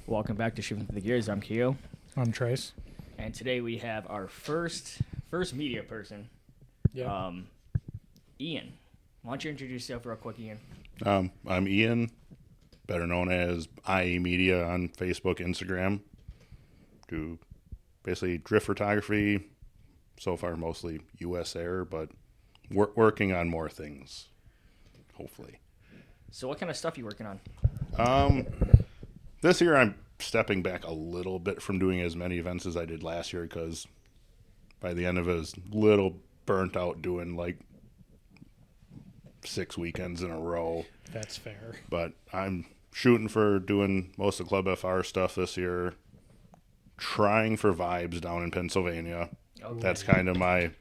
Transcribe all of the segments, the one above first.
Welcome back to Shooting Through the Gears. I'm Keo, I'm Trace. and today we have our first media person, Yeah. Ian. Why don't you introduce yourself real quick, Ian? I'm Ian, better known as IE Media on Facebook, Instagram. Do basically drift photography. So far, mostly U.S. air, but working on more things. Hopefully. So, what kind of stuff are you working on? This year I'm stepping back a little bit from doing as many events as I did last year because by the end of it, I was a little burnt out doing like 6 weekends in a row. That's fair. But I'm shooting for doing most of Club FR stuff this year, trying for vibes down in Pennsylvania. Okay. That's kind of my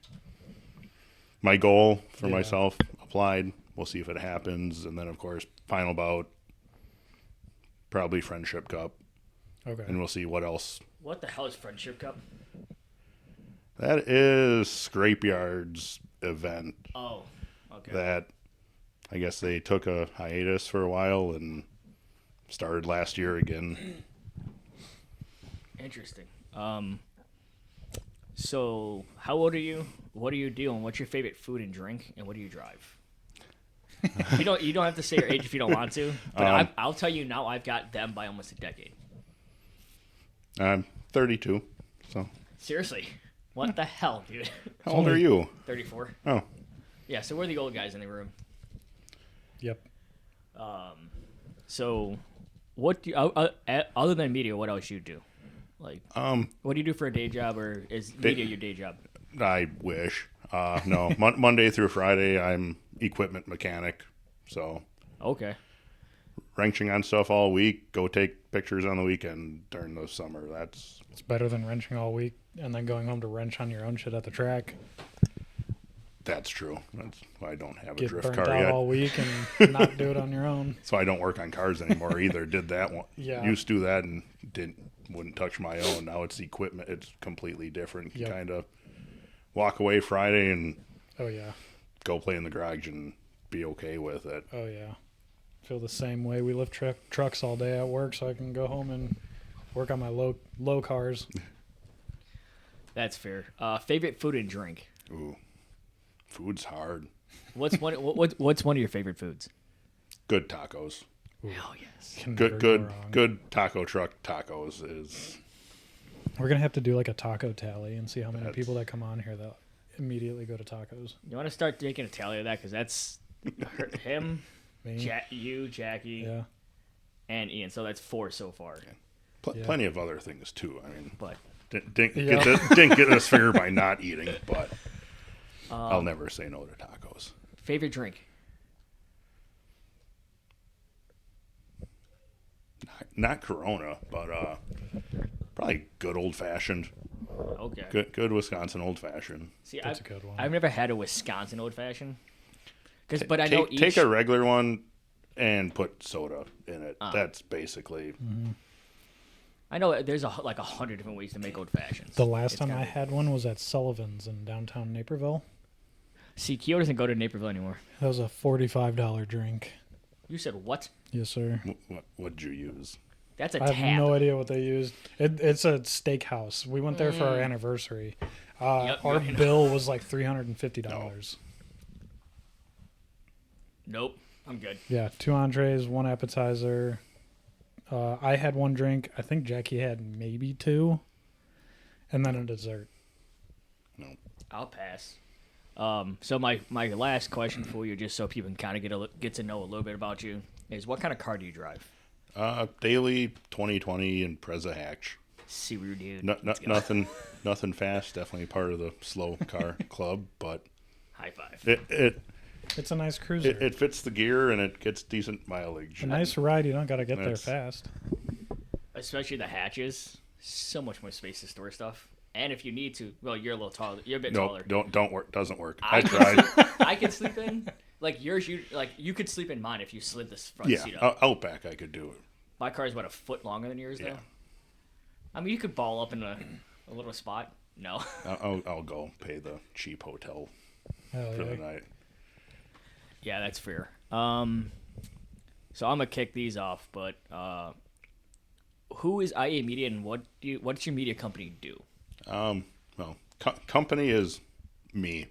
goal for Yeah. myself. Applied. We'll see if it happens. And then, of course, final bout, probably Friendship Cup. Okay. And we'll see what else. What the hell is Friendship Cup? That is Scrapeyard's event Oh, okay. that I guess they took a hiatus for a while and started last year again. Interesting. So, how old are you? What are you doing? What's your favorite food and drink? And what do you drive? You don't have to say your age if you don't want to. But I'll tell you now. I've got them by almost a decade. I'm 32, so. Seriously, what the hell, dude? How old are you? 34. Oh, Yeah, so we're the old guys in the room. Yep. So, what do you, other than media? What else you do? Like, what do you do for a day job, or is media your day job? I wish. No, Monday through Friday, I'm equipment mechanic. So Okay. wrenching on stuff all week, go take pictures on the weekend during the summer. It's better than wrenching all week and then going home to wrench on your own shit at the track. That's true. That's why I don't have a Get drift burnt car out yet. all week and not do it on your own. So I don't work on cars anymore either. Did that one. Yeah. Used to do that and wouldn't touch my own. Now it's equipment. It's completely different. You Yep. kind of walk away Friday and Oh, yeah. go play in the garage and be okay with it. Oh, yeah. Feel the same way. We lift trucks all day at work so I can go home and work on my low cars. That's fair. Favorite food and drink. Ooh, food's hard. What's what's one of your favorite foods? Good tacos. Hell yes. Can never Good, go good, wrong. good taco truck tacos is. We're going to have to do like a taco tally and see how many That's- people that come on here that immediately go to tacos. You want to start taking a tally of that because that's him, Me? you, Jackie, Yeah. and Ian. So that's 4 so far. Yeah. Plenty of other things too. I mean, But didn't Yeah. get this figured by not eating, but I'll never say no to tacos. favorite drink. Not Corona, but probably good old fashioned. Okay. Good Wisconsin old fashioned. See, That's a good one. I've never had a Wisconsin old fashioned. But I know Take a regular one and put soda in it. That's basically I know there's like 100 different ways to make old fashions. The last time I had one was at Sullivan's in downtown Naperville. See, Keo doesn't go to Naperville anymore. That was a $45 drink. You said what? Yes, sir. what'd you use? That's a I tab. have no idea what they used. It's a steakhouse. We went there for our anniversary. Yep, Our you know. bill was like $350. Nope. I'm good. Yeah, 2 entrees, 1 appetizer. I had 1 drink. I think Jackie had maybe 2. And then a dessert. I'll pass. So my last question for you, just so people can kind of get to know a little bit about you, is what kind of car do you drive? Daily 2020 and Preza Hatch. Subaru, dude. Nothing fast. Definitely part of the slow car club, but High five. It's a nice cruiser. it fits the gear and it gets decent mileage. a nice ride. You don't got to get there That's- fast. Especially the hatches. So much more space to store stuff. And if you need to, well, you're a little taller. You're a bit No, taller. don't work. Doesn't work. I I tried. I could sleep in. Like yours, you could sleep in mine if you slid this front Yeah, seat up. Outback I could do it. My car is about a foot longer than yours, Yeah. though. I mean, you could ball up in a little spot. No. I'll go pay the cheap hotel Hell for yeah. the night. Yeah, that's fair. So I'm gonna kick these off, but who is IA Media and what's your media company do? Well, company is me.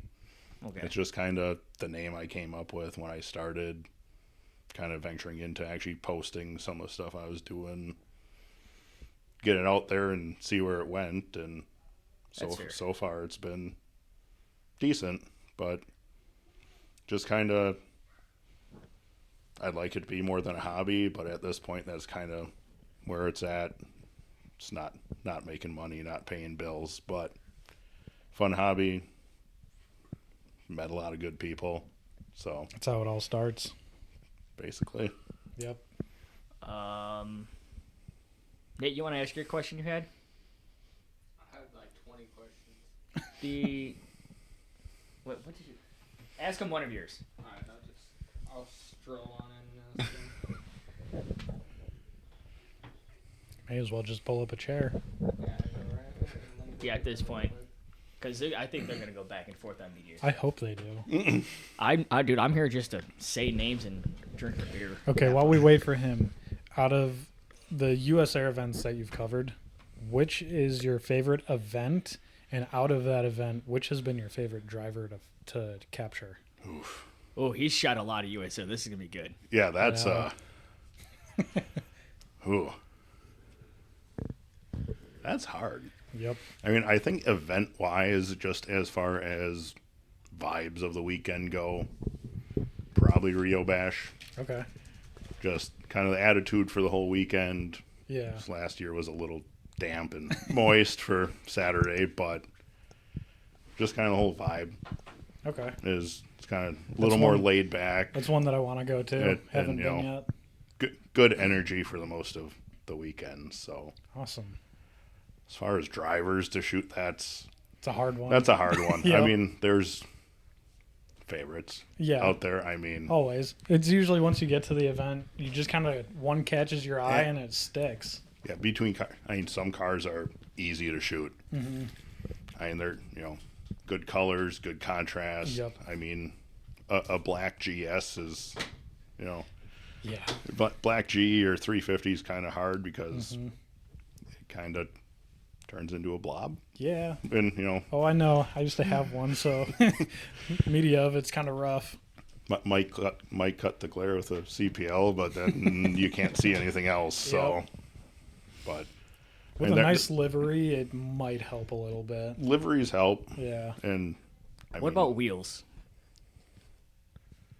Okay. It's just kind of the name I came up with when I started kind of venturing into actually posting some of the stuff I was doing, get it out there and see where it went. And so far it's been decent, but just kind of, I'd like it to be more than a hobby, but at this point that's kind of where it's at. It's not making money, not paying bills, but fun hobby. Met a lot of good people, so That's how it all starts. basically. Yep. Nate, you want to ask your question you had? I have like 20 questions. What did you ask him? One of yours. Alright, I'll stroll on in and ask them. May as well just pull up a chair. Yeah, I know, right? Yeah, at this point, because I think they're gonna go back and forth on media. I hope they do. Dude, I'm here just to say names and drink a beer. Okay, while we wait for him, out of the U.S. Air events that you've covered, which is your favorite event? And out of that event, which has been your favorite driver to capture? Oof. Oh, he's shot a lot of USO. This is gonna be good. Yeah, that's Yeah. Ooh. That's hard. Yep. I mean, I think event-wise, just as far as vibes of the weekend go, probably Rio Bash. Okay. Just kind of the attitude for the whole weekend. Yeah. This last year was a little damp and moist for Saturday, but just kind of the whole vibe Okay. is it's kind of a little more laid back. That's one that I want to go to. And, Haven't you been know, yet. Good energy for the most of the weekend. So Awesome. as far as drivers to shoot, It's a hard one. that's a hard one. Yep. I mean, there's favorites Yeah. out there. I mean, Always. It's usually once you get to the event, you just kind of one catches your eye Yeah. and it sticks. yeah, between I mean, some cars are easy to shoot. Mm-hmm. I mean, they're good colors, good contrast. Yep. I mean, a black GS is, Yeah. but black G or 350 is kind of hard because Mm-hmm. it kind of turns into a blob. Yeah. And Oh, I know. I used to have one, so media of it's kind of rough. might cut the glare with a CPL, but then you can't see anything else. So, Yep. but With and a that- nice livery, it might help a little bit. liveries help, Yeah. and What about wheels?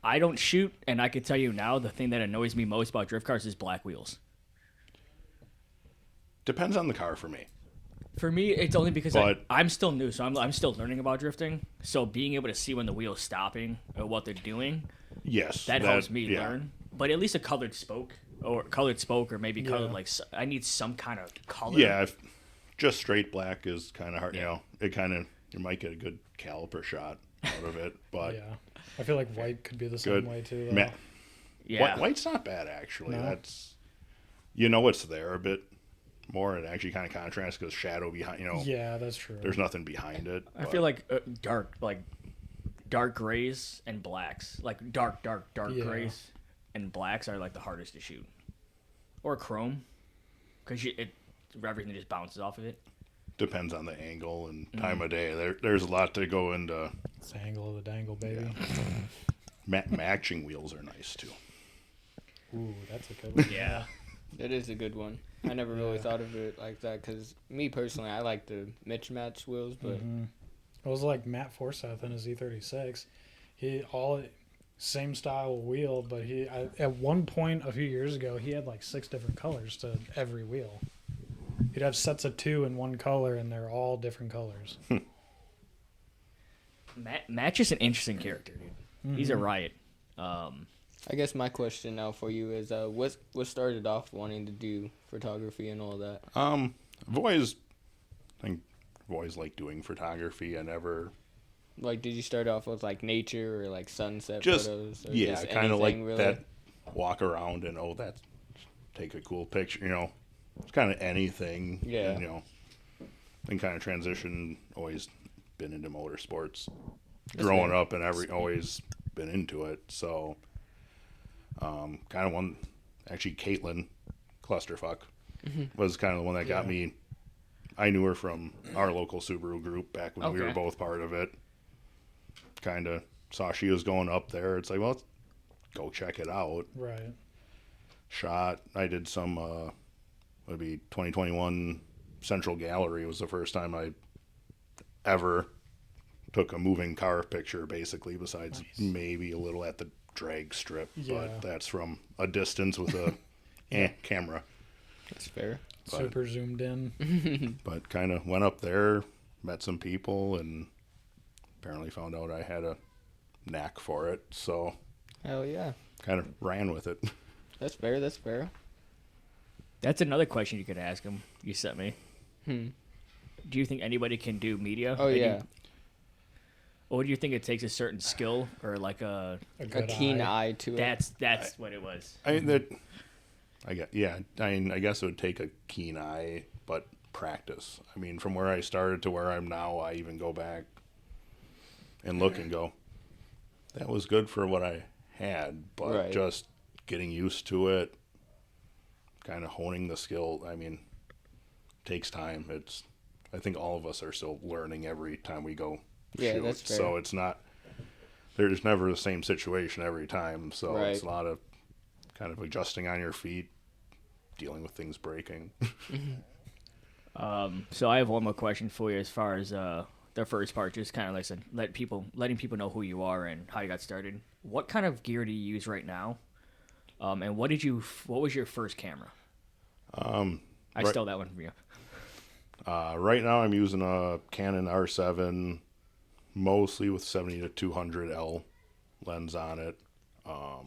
I don't shoot, and I can tell you now, the thing that annoys me most about drift cars is black wheels. depends on the car for me. For me, it's only because But- I'm still new, so I'm still learning about drifting. So being able to see when the wheel's stopping or what they're doing, Yes, that helps me yeah. learn. But at least a colored spoke, or maybe colored Yeah. I need some kind of color. Yeah, if just straight black is kind of hard. Yeah. It kind of you might get a good caliper shot out of it, but Yeah. I feel like white could be the same good. way too. Though. Yeah. White's not bad actually. No. That's it's there a bit more. It actually kind of contrasts because shadow behind. Yeah, that's true. There's nothing behind it. I feel like dark grays and blacks, like dark Yeah. grays and blacks are like the hardest to shoot, or chrome, because everything just bounces off of it. Depends on the angle and time of day. There's a lot to go into. It's the angle of the dangle, baby. Matching wheels are nice too. Ooh, that's a good one. Yeah. That is a good one. I never really thought of it like that because me personally, I like the mismatched wheels, but It was like Matt Forsyth in his E36. Same style wheel, but at one point a few years ago, he had like 6 different colors to every wheel. He'd have sets of 2 in one color, and they're all different colors. Match is an interesting character, dude. He's a riot. I guess my question now for you is, what started off wanting to do photography and all that? I've always liked doing photography. I never Like, did you start off with like nature or like sunset just photos? Or yeah, just kind of like anything, really? that. Walk around and that's take a cool picture. It's kind of anything. Yeah. And, then kind of transition. Always been into motorsports. Growing up and always been into it. So, kind of one actually Caitlin Clusterfuck. was kind of the one that got Yeah. me. I knew her from our local Subaru group back when we were Okay. both part of it. Kind of saw she was going up there. It's like, well, let's go check it out. Right. Shot. I did some, would be 2021 Central Gallery was the first time I ever took a moving car picture, basically, besides maybe a little at the drag strip. Yeah. But that's from a distance with a camera. That's fair. But- Super zoomed in. But kind of went up there, met some people, and apparently found out I had a knack for it. So Hell yeah. kind of ran with it. That's fair. That's fair. That's another question you could ask him. You sent me. Hmm. Do you think anybody can do media? Oh And yeah. Or do you think it takes a certain skill or like a? A A good keen eye. eye to it. That's what it was. I mean, I guess it would take a keen eye, but practice. I mean, from where I started to where I'm now, I even go back and look and go, that was good for what I had, but Right. just getting used to it, kind of honing the skill. I mean, takes time. I think all of us are still learning every time we go Yeah, shoot. that's fair. So it's not, there's never the same situation every time. So it's a Right. lot of kind of adjusting on your feet, dealing with things breaking. So I have one more question for you as far as the first part, just kind of like I said, letting people know who you are and how you got started. What kind of gear do you use right now? And what was your first camera? I Right- stole that one from you. Right now I'm using a Canon R7, mostly with 70 to 200L lens on it. A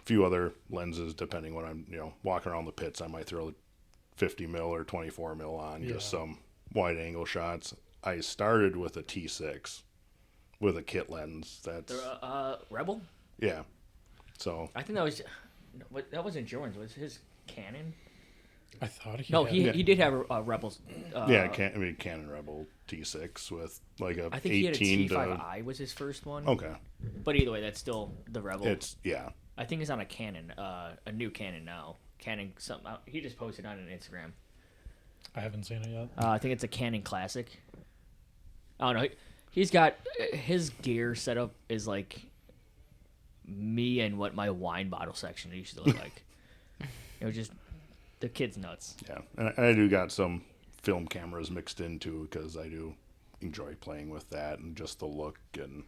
few other lenses depending when I'm, walking around the pits. I might throw 50 mil or 24 mil on, just Yeah. some wide angle shots. I started with a T6 with a kit lens. That's The Rebel? yeah. So I think that wasn't Jordan's. Was his Canon? I thought he No, had he did have a Rebels. Canon Rebel T6 with like a I think he had a 18 to T5i was his first one. okay. But either way, that's still the Rebel. It's I think he's on a Canon, a new Canon now. Canon something. He just posted on an Instagram. I haven't seen it yet. I think it's a Canon Classic. I don't know. He's got his gear setup is like me and what my wine bottle section used to look like. It was just the kid's nuts. Yeah, and I do got some film cameras mixed into because I do enjoy playing with that and just the look and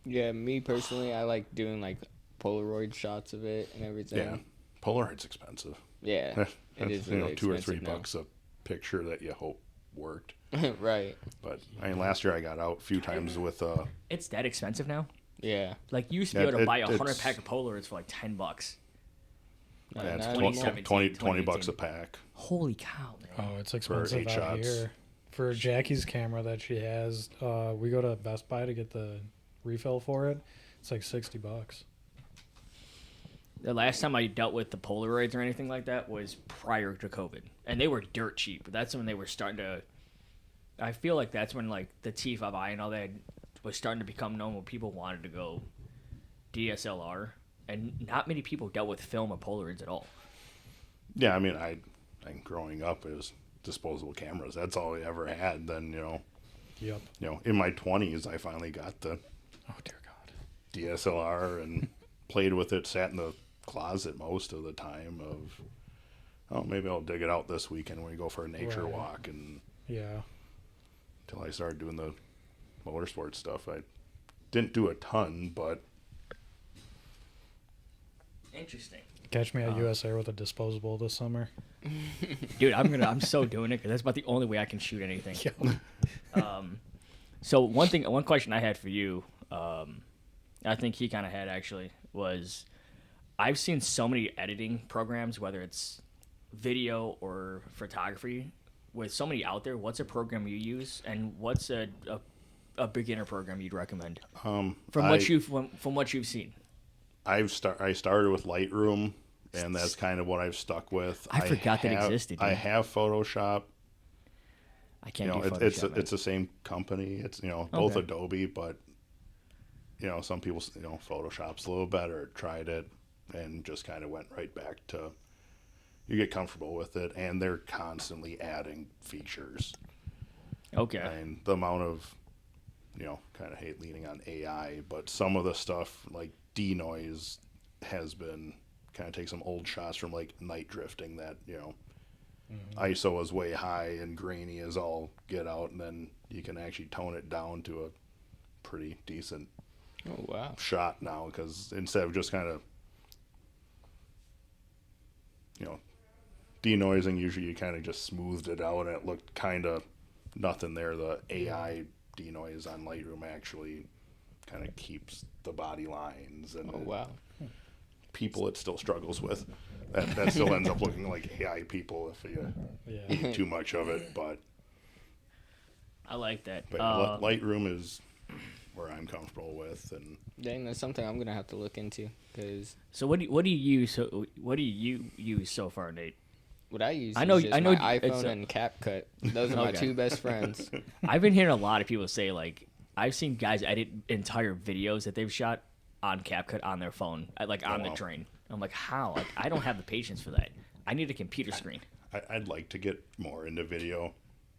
Yeah, me personally, I like doing like Polaroid shots of it and everything. yeah, Polaroid's expensive. Yeah, it That's, is really $2 or $3 expensive now. bucks a picture that you hope worked. Right. But I mean, last year I got out a few times with It's that expensive now. Yeah. Like you used to be Yeah, able to buy a 100 it's- pack of Polaroids for like $10. No, it's not 20, anymore. 2017, 20 bucks a 2018. pack. Holy cow, man! Oh, it's expensive 8 out shots. here. For Jackie's camera that she has, we go to Best Buy to get the refill for it. It's like $60. The last time I dealt with the Polaroids or anything like that was prior to COVID, and they were dirt cheap. That's when they were starting to. I feel like that's when like the T5i and all that was starting to become known. When people wanted to go DSLR, and not many people dealt with film or Polaroids at all. Yeah, I mean, I growing up it was disposable cameras. That's all we ever had. Then Yep. in my 20s I finally got the Oh dear God. DSLR and played with it. Sat in the closet most of the time. Of maybe I'll dig it out this weekend when we go for a nature Right. walk. And Yeah. until I started doing the motorsport stuff, I didn't do a ton, but Interesting, Catch me at US Air with a disposable this summer. dude. I'm so doing it because that's about the only way I can shoot anything. Yeah. So one question I had for you, I think he kind of had actually was, I've seen so many editing programs, whether it's video or photography, with so many out there. What's a program you use, and what's a beginner program you'd recommend from what you've seen? I started with Lightroom, and that's kind of what I've stuck with. I forgot that existed, I dude. have Photoshop. I can't do It's Photoshop. it's the same company. It's both Okay. Adobe, but some people Photoshop's a little better. Tried it and just kind of went right back to you get comfortable with it, and they're constantly adding features. Okay. And the amount of, kind of hate leaning on AI, but some of the stuff like denoise has been kind of take some old shots from like night drifting that, ISO is way high and grainy as all get out, and then you can actually tone it down to a pretty decent Oh wow. shot now, because instead of just kind of, denoising, usually you kind of just smoothed it out and it looked kind of nothing there. The AI denoise on Lightroom actually kind of keeps the body lines, and Oh wow. people it still struggles with. That still ends up looking like AI people if you eat too much of it. But I like that. Lightroom is where I'm comfortable with, and Dang, that's something I'm gonna have to look into, because So what do you use? What do you use so far, Nate? what I use I know- is just I know my it's iPhone and CapCut. Those are my Okay. two best friends. I've been hearing a lot of people say, like, I've seen guys edit entire videos that they've shot on CapCut on their phone, like on the wow. train. I'm like, how? Like, I don't have the patience for that. I need a computer screen. I'd like to get more into video.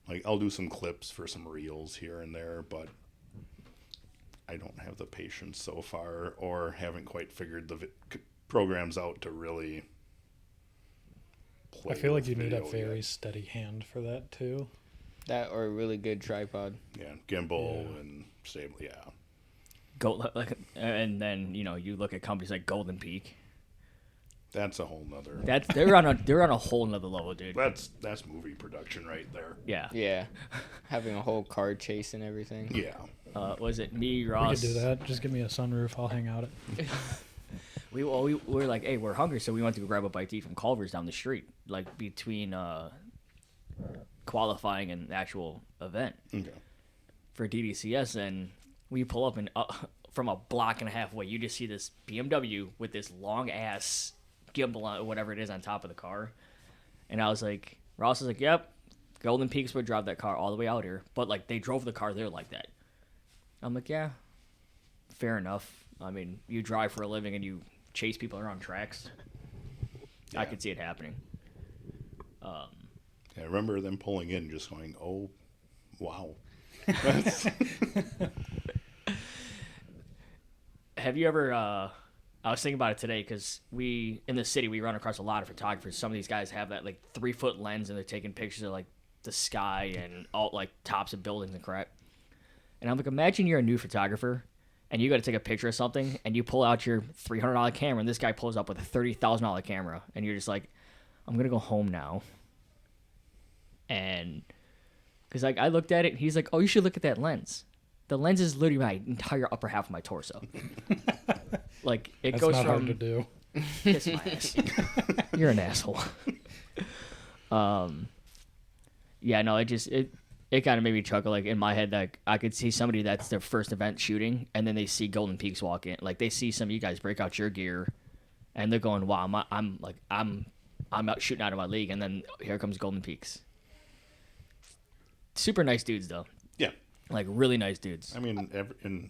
Like, I'll do some clips for some reels here and there, but I don't have the patience so far, or haven't quite figured the programs out to really play I feel like with you need a video very yet. steady hand for that too. That or a really good tripod. Yeah, gimbal Yeah. and stable. Yeah, And then you look at companies like Golden Peak. that's a whole nother. They're on a whole nother level, dude. That's movie production right there. Yeah. Yeah, having a whole car chase and everything. Yeah, Was it me, We Ross? could do that. Just give me a sunroof. I'll hang out it. We were like, hey, we're hungry, so we went to go grab a bite to eat from Culver's down the street, like between qualifying and the actual event okay. for DDCS, and we pull up and from a block and a half away, you just see this BMW with this long ass gimbal on whatever it is on top of the car, and I was like, Ross was like, yep, Golden Peaks would drive that car all the way out here, but like they drove the car there like that. I'm like, yeah, fair enough. I mean, you drive for a living and you chase people around tracks. I Yeah. could see it happening. I remember them pulling in, just going, "Oh, wow." Have you ever? I was thinking about it today because in the city we run across a lot of photographers. Some of these guys have that like 3-foot lens and they're taking pictures of like the sky and all like tops of buildings and crap. And I'm like, imagine you're a new photographer and you got to take a picture of something and you pull out your $300 camera and this guy pulls up with a $30,000 camera and you're just like, I'm gonna go home now. And because like I looked at it and he's like, oh, you should look at that lens. The lens is literally my entire upper half of my torso. Like it That's goes not from hard to do. kiss my ass. You're an asshole. Yeah, no, it kind of made me chuckle. Like in my head, like I could see somebody that's their first event shooting, and then they see Golden Peaks walk in. Like they see some of you guys break out your gear, and they're going, "Wow, I'm out shooting out of my league." And then here comes Golden Peaks. Super nice dudes though. Yeah, Like really nice dudes. I mean,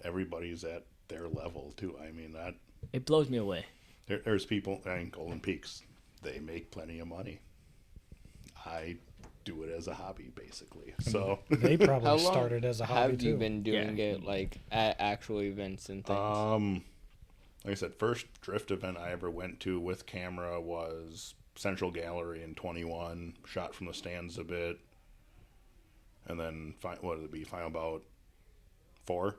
everybody's at their level too. I mean, It blows me away. there's people. I mean, Golden Peaks, they make plenty of money. I do it as a hobby, basically. So They How probably long started as a hobby have you too. been doing Yeah. it like at actual events and things? like I said, first drift event I ever went to with camera was Central Gallery in 21. Shot from the stands a bit, and then what did it be? Final about 4.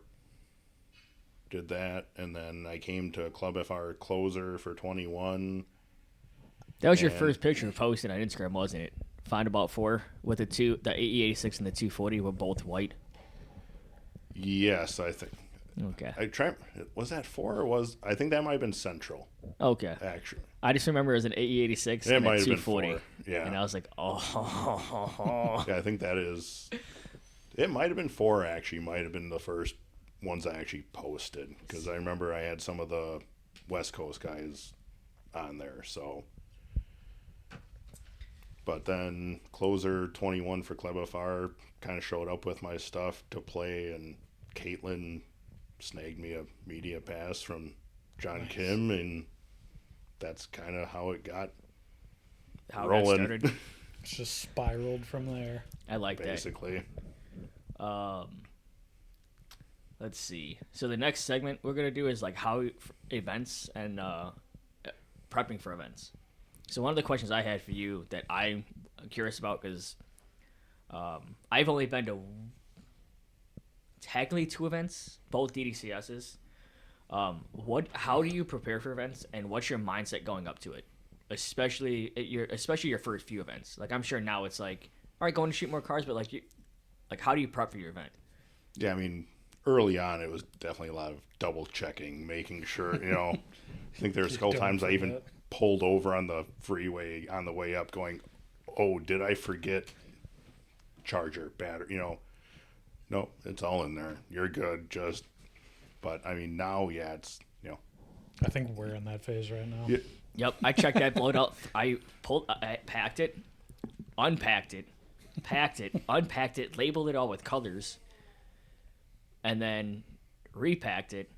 Did that, and then I came to Club FR Closer for 21. That was your And- first picture posted on Instagram, wasn't it? Find about 4 with the AE86 and the 240 were both white. Yes, I think. Okay. Was that 4 or was I think that might have been Central Okay. actually. I just remember it was an AE86 It and might a have been 240. 4. Yeah. And I was like, oh. Yeah, I think that is. It might have been 4 actually. Might have been the first ones I actually posted, because I remember I had some of the West Coast guys on there. So, but then Closer 21 for Club FR kind of showed up with my stuff to play, and Caitlin snagged me a media pass from John Kim, and that's kind of how it got how rolling. it got started. It's just spiraled from there. I like Basically. that. Let's see. So the next segment we're gonna do is like how events and prepping for events. So one of the questions I had for you that I'm curious about because I've only been to technically 2 events, both DDCSs. How do you prepare for events, and what's your mindset going up to it? Especially your first few events. Like I'm sure now it's like, all right, going to shoot more cars, but like how do you prep for your event? Yeah, I mean, early on, it was definitely a lot of double checking, making sure, I think there's a couple times I even pulled over on the freeway on the way up going, oh, did I forget charger, battery, no, it's all in there. You're good. But I mean, now, yeah, it's, I think we're in that phase right now. Yeah. Yep, I checked that blown out. I packed it, unpacked it, packed it, unpacked it, labeled it all with colors, and then repacked it,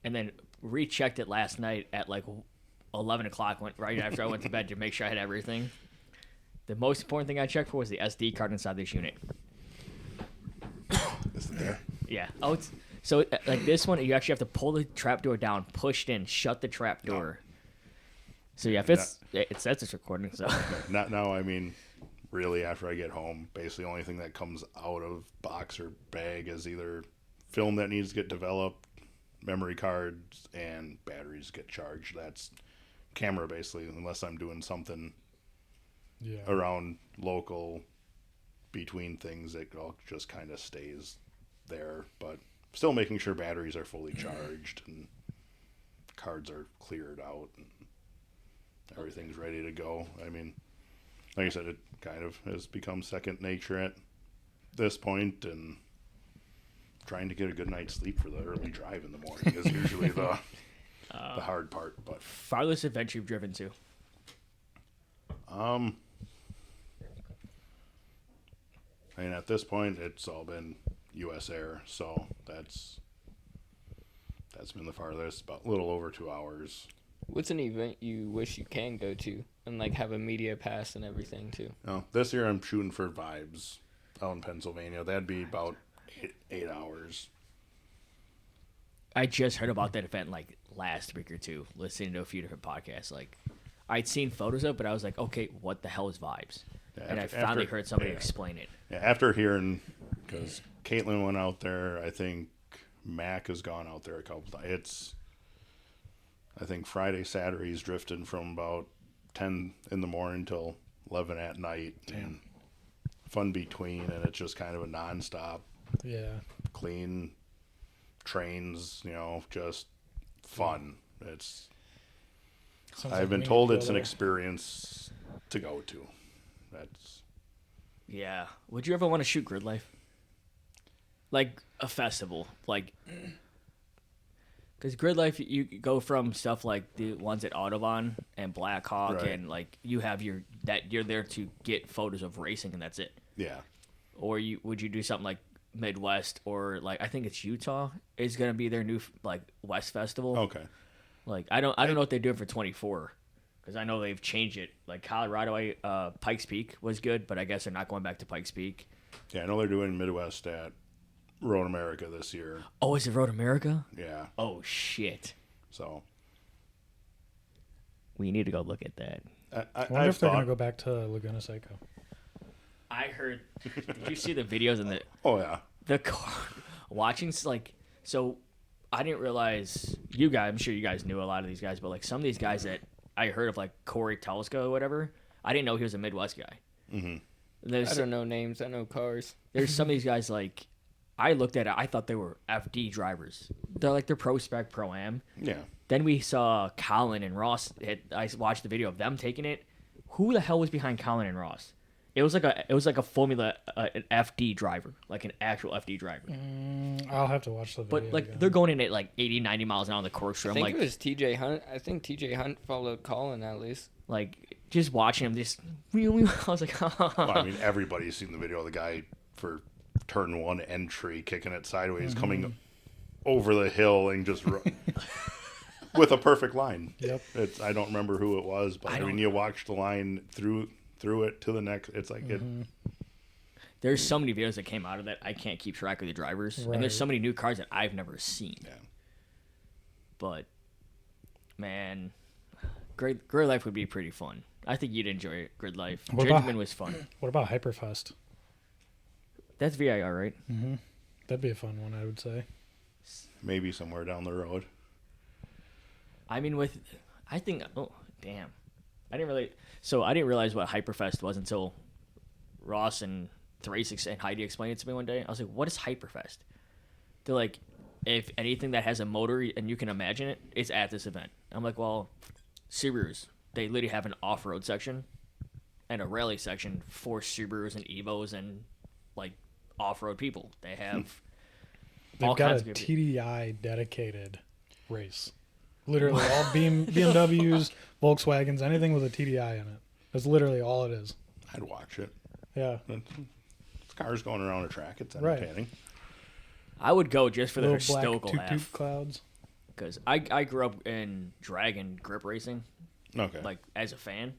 and then rechecked it last night at like 11 o'clock, right after I went to bed to make sure I had everything. The most important thing I checked for was the SD card inside this unit. Is it there? Yeah. Oh, so like this one, you actually have to pull the trap door down, push it in, shut the trap door. So yeah, if it says it's recording, so. Not now, I mean, really, after I get home, basically the only thing that comes out of box or bag is either film that needs to get developed, memory cards, and batteries get charged. That's camera, basically, unless I'm doing something around local between things, it all just kind of stays there. But still making sure batteries are fully charged and cards are cleared out and everything's ready to go. I mean, like I said, it kind of has become second nature at this point, and trying to get a good night's sleep for the early drive in the morning is usually the hard part. But farthest adventure you've driven to? I mean, at this point, it's all been U.S. Air, so that's been the farthest, about a little over 2 hours. What's an event you wish you can go to and like have a media pass and everything too? No, this year I'm shooting for Vibes out in Pennsylvania. That'd be about 8 hours. I just heard about that event like last week or two, listening to a few different podcasts. Like, I'd seen photos of it, but I was like, okay, what the hell is Vibes? Yeah, and I finally heard somebody explain it. Yeah, after hearing, because Caitlin went out there, I think Mac has gone out there a couple times. I think Friday, Saturday, he's drifting from about 10 in the morning till 11 at night. Damn. And fun between, and it's just kind of a nonstop, clean trains, just fun. I've been told it's an experience to go to. Yeah. Would you ever want to shoot Grid Life? Like a festival, like. Because Grid Life, you go from stuff like the ones at Autobahn and Blackhawk, right. and like you're there to get photos of racing, and that's it. Yeah. Or would you do something like Midwest, or like I think it's Utah is gonna be their new like West Festival. Okay. Like I don't know what they're doing for 24, because I know they've changed it. Like Colorado, Pikes Peak was good, but I guess they're not going back to Pikes Peak. Yeah, I know they're doing Midwest at Road America this year. Oh, is it Road America? Yeah. Oh shit. So we need to go look at that. I wonder if they're gonna go back to Laguna Seca. I heard. Did you see the videos in the? Oh yeah. The car watching like so. I didn't realize you guys. I'm sure you guys knew a lot of these guys, but like some of these guys that I heard of, like Corey Telesco or whatever. I didn't know he was a Midwest guy. Mm-hmm. I don't know names. I know cars. There's some of these guys like. I looked at it. I thought they were FD drivers. They're pro spec, pro am. Yeah. Then we saw Colin and Ross. I watched the video of them taking it. Who the hell was behind Colin and Ross? It was like a Formula an FD driver, like an actual FD driver. I'll have to watch the video. But like again. they're going in at like 80, 90 miles an hour on the corkscrew. I think it was TJ Hunt. I think TJ Hunt followed Colin at least. Like just watching him, I was like, Well, I mean, everybody's seen the video of the guy for turn one entry, kicking it sideways, coming over the hill and just with a perfect line. Yep. I don't remember who it was, but I mean, you watch the line through through it to the next. It's like it. There's so many videos that came out of that I can't keep track of the drivers, and Right. there's so many new cars that I've never seen. Yeah. But man, Grid Life would be pretty fun. I think you'd enjoy it. Grid Life. What about- Journeyman was fun. What about Hyperfest? That's VIR, right? That'd be a fun one, I would say. Maybe somewhere down the road. I mean, I think. Oh, damn! I didn't realize what Hyperfest was until Ross and Thrace and Heidi explained it to me one day. I was like, "What is Hyperfest?" They're like, "If anything that has a motor and you can imagine it, it's at this event." I'm like, "Well, Subarus, they literally have an off-road section and a rally section for Subarus and Evos and like off-road people. They have They've all got kinds a of TDI dedicated race. Literally all BMWs, Volkswagens, anything with a TDI in it. That's literally all it is. I'd watch it. Yeah. It's cars going around a track. It's Right. entertaining. I would go just for the Little black historical toot-toot half clouds. because I grew up in drag and grip racing. Okay. Like as a fan.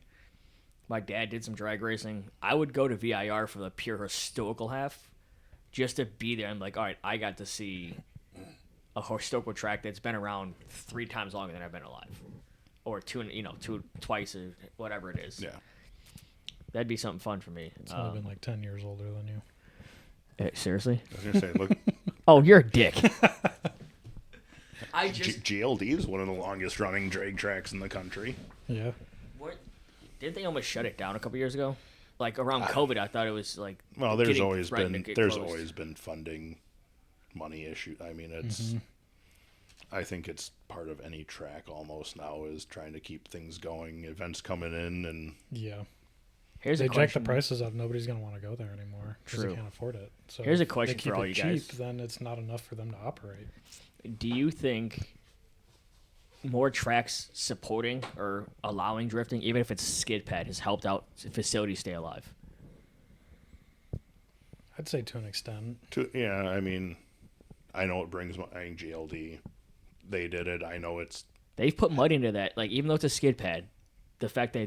My dad did some drag racing. I would go to VIR for the pure historical half, just to be there. I'm like, all right, I got to see a historical track that's been around 3 times longer than I've been alive, or twice or whatever it is. Yeah. That'd be something fun for me. It's only been like 10 years older than you. Seriously? I was gonna say, look, Oh, you're a dick. I GLD is one of the longest running drag tracks in the country. Yeah. didn't they almost shut it down a couple years ago? Like around COVID, I thought it was like. Well, there's getting always threatened to been get closed. funding money issue. I mean, it's. I think it's part of any track almost now is trying to keep things going, events coming in, and Yeah. Here's They a jack the question. prices up. Nobody's going to want to go there anymore because True. they can't afford it. So Here's a if question they keep for all it you cheap, guys. then it's not enough for them to operate. Do you think more tracks supporting or allowing drifting, even if it's skid pad, has helped out facilities stay alive? I'd say to an extent. yeah, I mean, I know it brings. I think GLD, they did it. I know it's. They've put mud into that. Like even though it's a skid pad, the fact they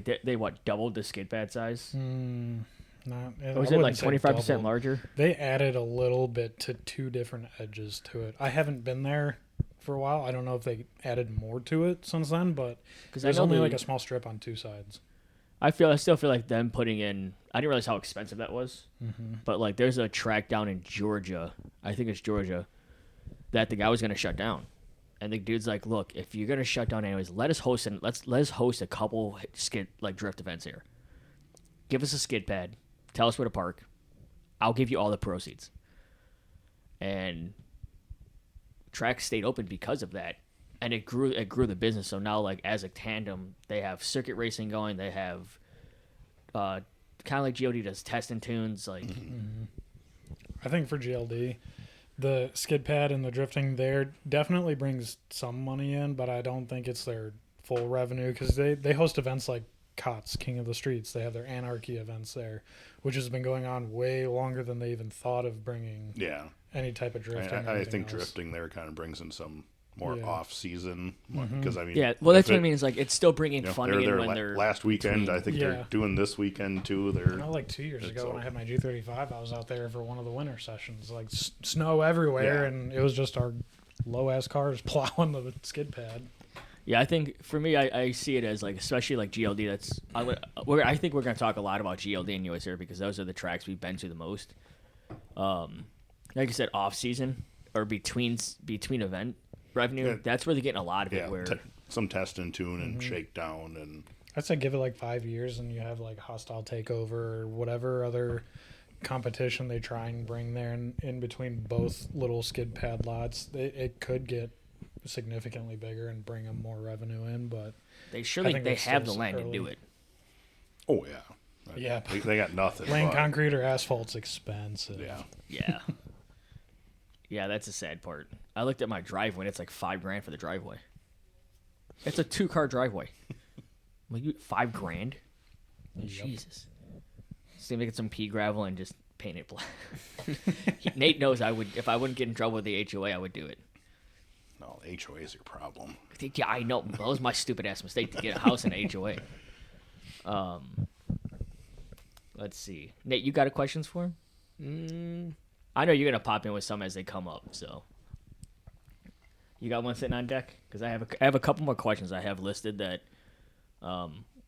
doubled the skid pad size. Not, Or was it like 25% larger? They added a little bit to 2 different edges to it. I haven't been there for a while. I don't know if they added more to it since then, but Because there's only like a small strip on 2 sides. I still feel like them putting in. I didn't realize how expensive that was. But like, there's a track down in Georgia. I think it's Georgia that the guy was gonna shut down, and the dude's like, "Look, if you're gonna shut down anyways, let us host a couple skid drift events here. Give us a skid pad. Tell us where to park. I'll give you all the proceeds." And track stayed open because of that, and it grew the business. So now, like as a tandem, they have circuit racing going. They have kind of like GOD does test and tunes. Like I think for GLD, the skid pad and the drifting there definitely brings some money in, but I don't think it's their full revenue because they host events like COTS, King of the Streets. They have their Anarchy events there, which has been going on way longer than they even thought of bringing Yeah, any type of drifting. or I anything think else. drifting there kind of brings in some more Yeah. off season because I mean, yeah, well that's if what I mean. Is like it's still bringing You know, funding they're in there when they're last weekend. I think Yeah. they're doing this weekend too. I know, like 2 years It's ago when all- I had my G35, I was out there for one of the winter sessions. Like snow everywhere, Yeah. and it was just our low ass cars plowing the skid pad. Yeah, I think for me, I see it as like, especially like GLD. I think we're gonna talk a lot about GLD and US Air because those are the tracks we've been to the most. Like I said, off season or between event revenue. Yeah. That's where they're getting a lot of it. yeah, Where some test and tune and shakedown and I'd say give it like 5 years, and you have like hostile takeover or whatever other competition they try and bring there in between both little skid pad lots. It could get significantly bigger and bring them more revenue in, but they I think they it's have the still land to early. do it. oh yeah, Yeah. they got nothing. laying but- concrete or asphalt's expensive. Yeah, Yeah, yeah, that's a sad part. I looked at my driveway, and it's like $5,000 for the driveway. It's a 2-car driveway. I'm like, $5,000? Jesus. Just gonna get some pea gravel and just paint it black. Nate knows I would, if I wouldn't get in trouble with the HOA, I would do it. no, HOA is your problem. Yeah, I know. That was my stupid ass mistake to get a house in HOA. Let's see. Nate, you got a questions for him? I know you're gonna pop in with some as they come up. So, you got one sitting on deck? Because I have a couple more questions I have listed that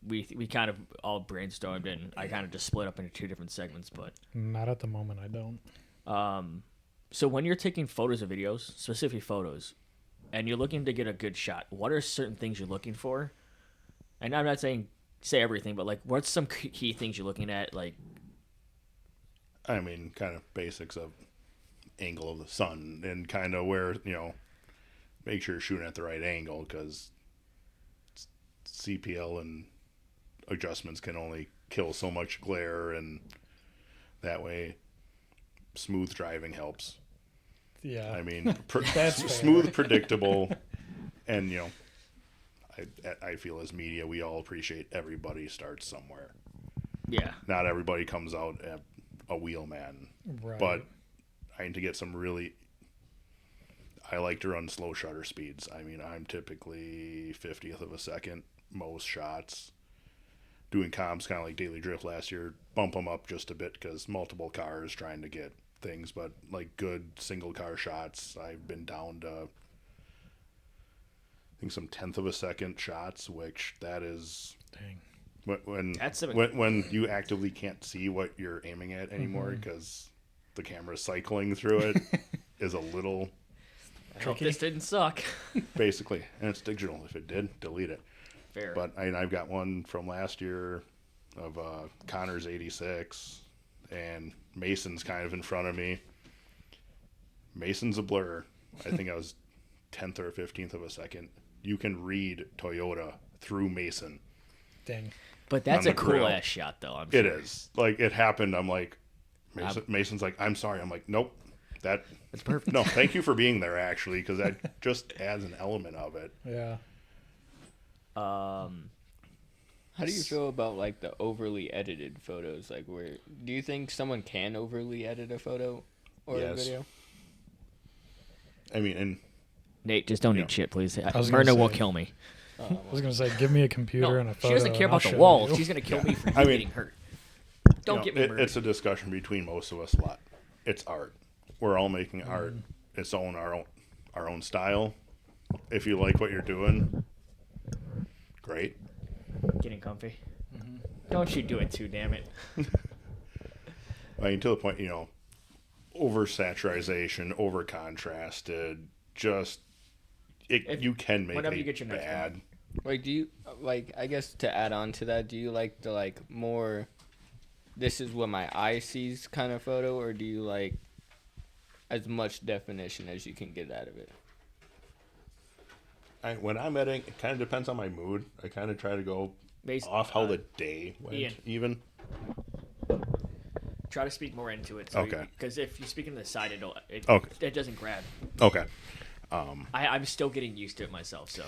we kind of all brainstormed, and I kind of just split up into 2 different segments. But Not at the moment. I don't. so when you're taking photos or videos, specific photos, and you're looking to get a good shot, what are certain things you're looking for? And I'm not saying say everything, but like, what's some key things you're looking at? Like, I mean, kind of basics of angle of the sun and kind of where, make sure you're shooting at the right angle, because CPL and adjustments can only kill so much glare, and that way smooth driving helps. Yeah. I mean, That's fair. smooth, predictable, and I feel as media we all appreciate everybody starts somewhere. yeah, Not everybody comes out a wheelman, Right. but I need to get some really. I like to run slow shutter speeds. I mean, I'm typically 50th of a second most shots. Doing comms kind of like Daily Drift last year, bump them up just a bit because multiple cars trying to get things, but like good single car shots, I've been down to I think some 10th of a second shots, which that is Dang. when you actively can't see what you're aiming at anymore because the camera's cycling through it is a little I hope this didn't suck. basically, and it's digital. If it did, delete it. Fair. But I've got one from last year of Connor's 86, and Mason's kind of in front of me. Mason's a blur. I think I was 10th or 15th of a second. You can read Toyota through Mason. Dang. But that's on a the cool grill. ass shot, though. I'm sure. It is. Like, it happened. I'm like, Mason's like, I'm sorry. I'm like, nope. That's perfect. No, thank you for being there, actually, because that just adds an element of it. Yeah. How do you feel about like the overly edited photos? Like, where do you think someone can overly edit a photo or a Yes. video? I mean, and Nate, just don't Yeah. eat shit, please. was gonna Myrna will say- kill me. I was gonna say, give me a computer and a photo. She doesn't care and I'll about the show walls. you. She's gonna kill me for you I mean, getting hurt. Don't get me murdered. it's a discussion between most of us a lot. It's art. We're all making art. It's our own style. If you like what you're doing, great. Getting comfy. Don't you do it too, damn it. I mean, to the point, over saturation, over contrasted, just you can make whenever it you get your next bad. Like, do you like? I guess to add on to that, do you like the like more? This is what my eye sees kind of photo, or do you like as much definition as you can get out of it? When I'm editing, it kind of depends on my mood. I kind of try to go off how the day went, Ian. even. Try to speak more into it. So Okay. Because if you speak in the side, it Okay. doesn't grab. Okay. I'm still getting used to it myself, so.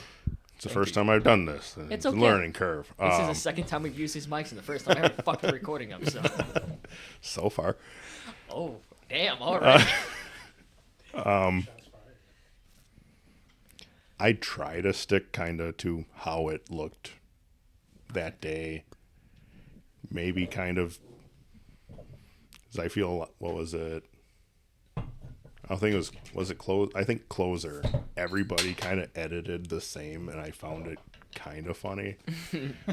It's the first time I've done this. It's okay. a learning curve. This is the second time we've used these mics and the first time I ever fucking recording them, so. So far. Oh, damn, all right. I try to stick kind of to how it looked that day. Maybe kind of, as I feel, what was it? I don't think it was it close? I think Closer. Everybody kind of edited the same, and I found it kind of funny.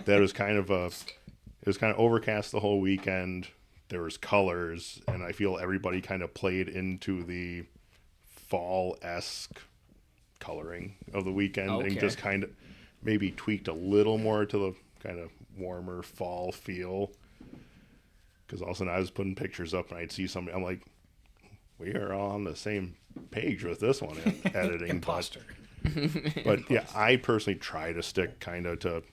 That was kind of it was kind of overcast the whole weekend. There was colors, and I feel everybody kind of played into the fall-esque coloring of the weekend Okay. and just kind of maybe tweaked a little more to the kind of warmer fall feel. Because all of a sudden I was putting pictures up and I'd see somebody, I'm like, we are all on the same page with this one in editing. Imposter. But yeah, I personally try to stick kind of to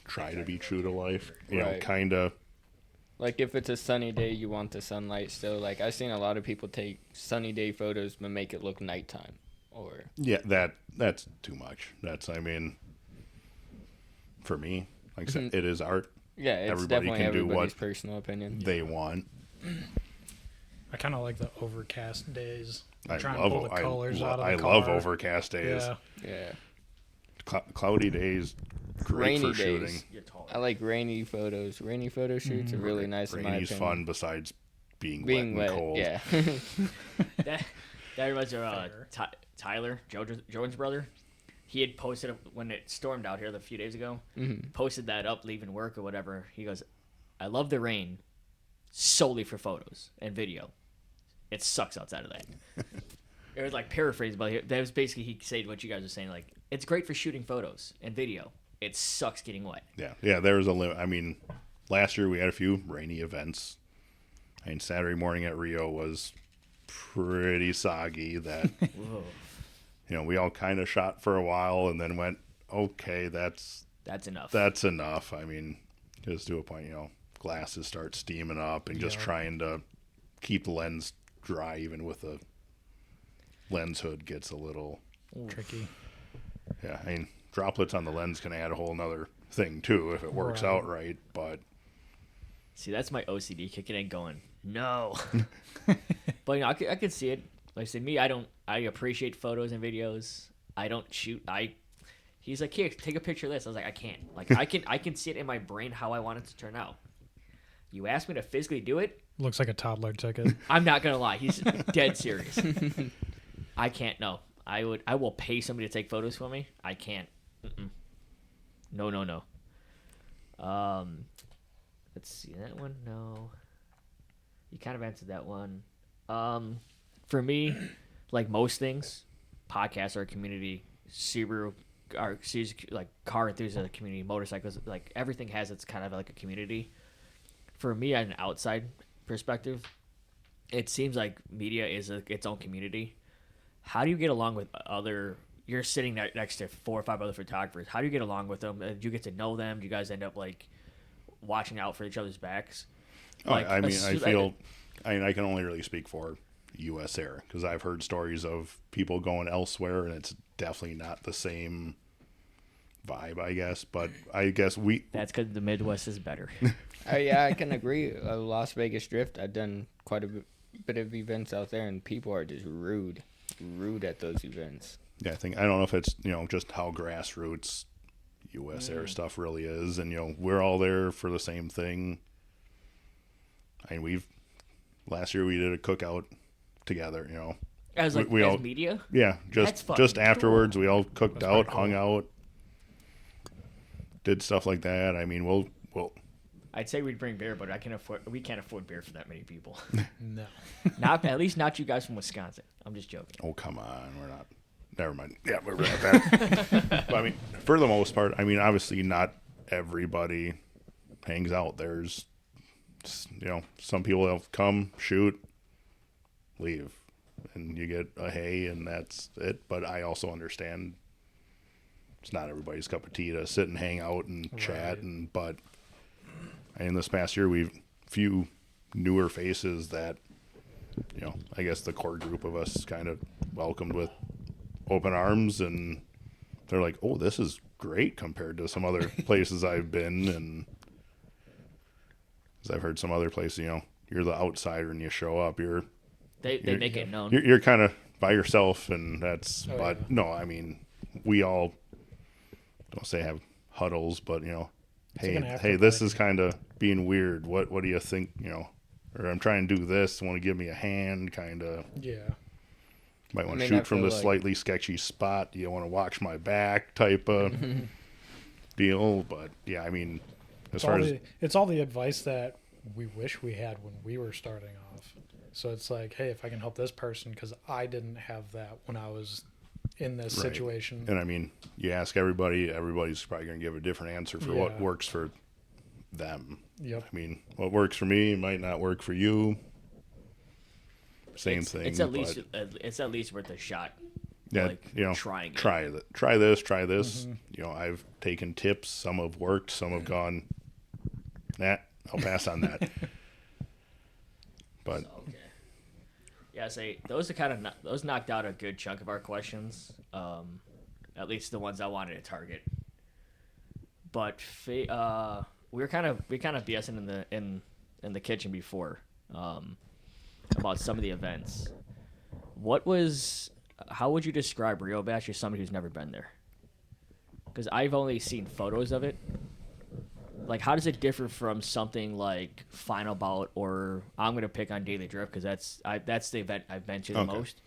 try to be true to life. You know, Right. kind of. Like, if it's a sunny day, you want the sunlight still. Like, I've seen a lot of people take sunny day photos but make it look nighttime. Or Yeah, that's too much. I mean, for me, like I said, it is art. yeah, it's Everybody definitely can do everybody's what personal opinion. They want. I kind of like the overcast days. I Trying love to pull the colors out of the I car. love overcast days. Yeah. Yeah. Cloudy days great Rainy for shooting. days. You're taller. I like rainy photos. Rainy photo shoots are really nice in my Rainy's opinion. fun besides being Being wet wet, and cold. yeah. That reminds me of Tyler, Jordan's brother. He had posted when it stormed out here a few days ago. Posted that up leaving work or whatever. He goes, "I love the rain, solely for photos and video. It sucks outside of that." It was like paraphrased, but that was basically he said what you guys were saying. Like, it's great for shooting photos and video. It sucks getting wet. Yeah. There was a limit. I mean, last year we had a few rainy events. I mean, Saturday morning at Rio was pretty soggy. That Whoa. we all kind of shot for a while and then went, okay, that's enough. That's enough. I mean, just to a point, glasses start steaming up and just trying to keep the lens dry, even with the lens hood gets a little Tricky. Yeah, I mean, droplets on the lens can add a whole nother thing too if it works out right. But see, that's my OCD kicking in, going no. But I can see it. Like I said, me, I appreciate photos and videos. I don't shoot. He's like, here, take a picture of this. I was like, I can't. Like, I can see it in my brain how I want it to turn out. You ask me to physically do it, Looks like a toddler ticket. I'm not gonna lie. He's dead serious. I can't. No, I will pay somebody to take photos for me. I can't. Mm-mm. No. Let's see that one. No, you kind of answered that one. For me, like most things, podcasts are a community. Subaru, like car enthusiast community, motorcycles, like everything has its kind of like a community. For me, at an outside perspective, it seems like media is its own community. How do you get along with other? You're sitting next to 4 or 5 other photographers. How do you get along with them? Do you get to know them? Do you guys end up like watching out for each other's backs? Like, I can only really speak for U.S. Air because I've heard stories of people going elsewhere, and it's definitely not the same vibe, I guess. But I guess that's because the Midwest is better. Yeah, I can agree. Las Vegas Drift, I've done quite a bit of events out there, and people are just rude at those events. Yeah, I don't know if it's just how grassroots U.S. Air stuff really is, and we're all there for the same thing. I mean, last year we did a cookout together. As like we as all, media. Yeah, just afterwards we all cooked out, cool. hung out, did stuff like that. I mean, we'll. I'd say we'd bring beer, but we can't afford beer for that many people. No. At least not you guys from Wisconsin. I'm just joking. Oh, come on, we're not. Never mind. Yeah, we're not that. But I mean, for the most part, I mean, obviously not everybody hangs out. There's, some people will come, shoot, leave, and you get a hey, and that's it. But I also understand it's not everybody's cup of tea to sit and hang out and chat. But I mean, this past year we've few newer faces that I guess the core group of us kind of welcomed with open arms, and they're like, oh, this is great compared to some other places I've been. And as I've heard some other places, you're the outsider and you show up, they make it known. You're kind of by yourself, and that's, no, I mean, we all, don't say have huddles, but, hey, this is kind of being weird. What do you think, or I'm trying to do this, want to give me a hand, kind of. Yeah. Might want to shoot from this slightly sketchy spot. Do you want to watch my back type of deal? But, yeah, I mean, it's all the advice that we wish we had when we were starting off. So it's like, hey, if I can help this person, because I didn't have that when I was in this situation. And, I mean, you ask everybody's probably going to give a different answer for what works for them. Yep. I mean, what works for me might not work for you. Same thing. It's at least worth a shot. Yeah, like, trying it. Try this. Mm-hmm. I've taken tips. Some have worked. Some have gone. I'll pass on that. But okay. Yeah, those are those knocked out a good chunk of our questions. At least the ones I wanted to target. But we were kind of BSing in the kitchen before. About some of the events. How would you describe Rio Bash as somebody who's never been there? because I've only seen photos of it. Like, how does it differ from something like Final Bout, or I'm gonna pick on Daily Drift because that's the event I've been to the Okay. most.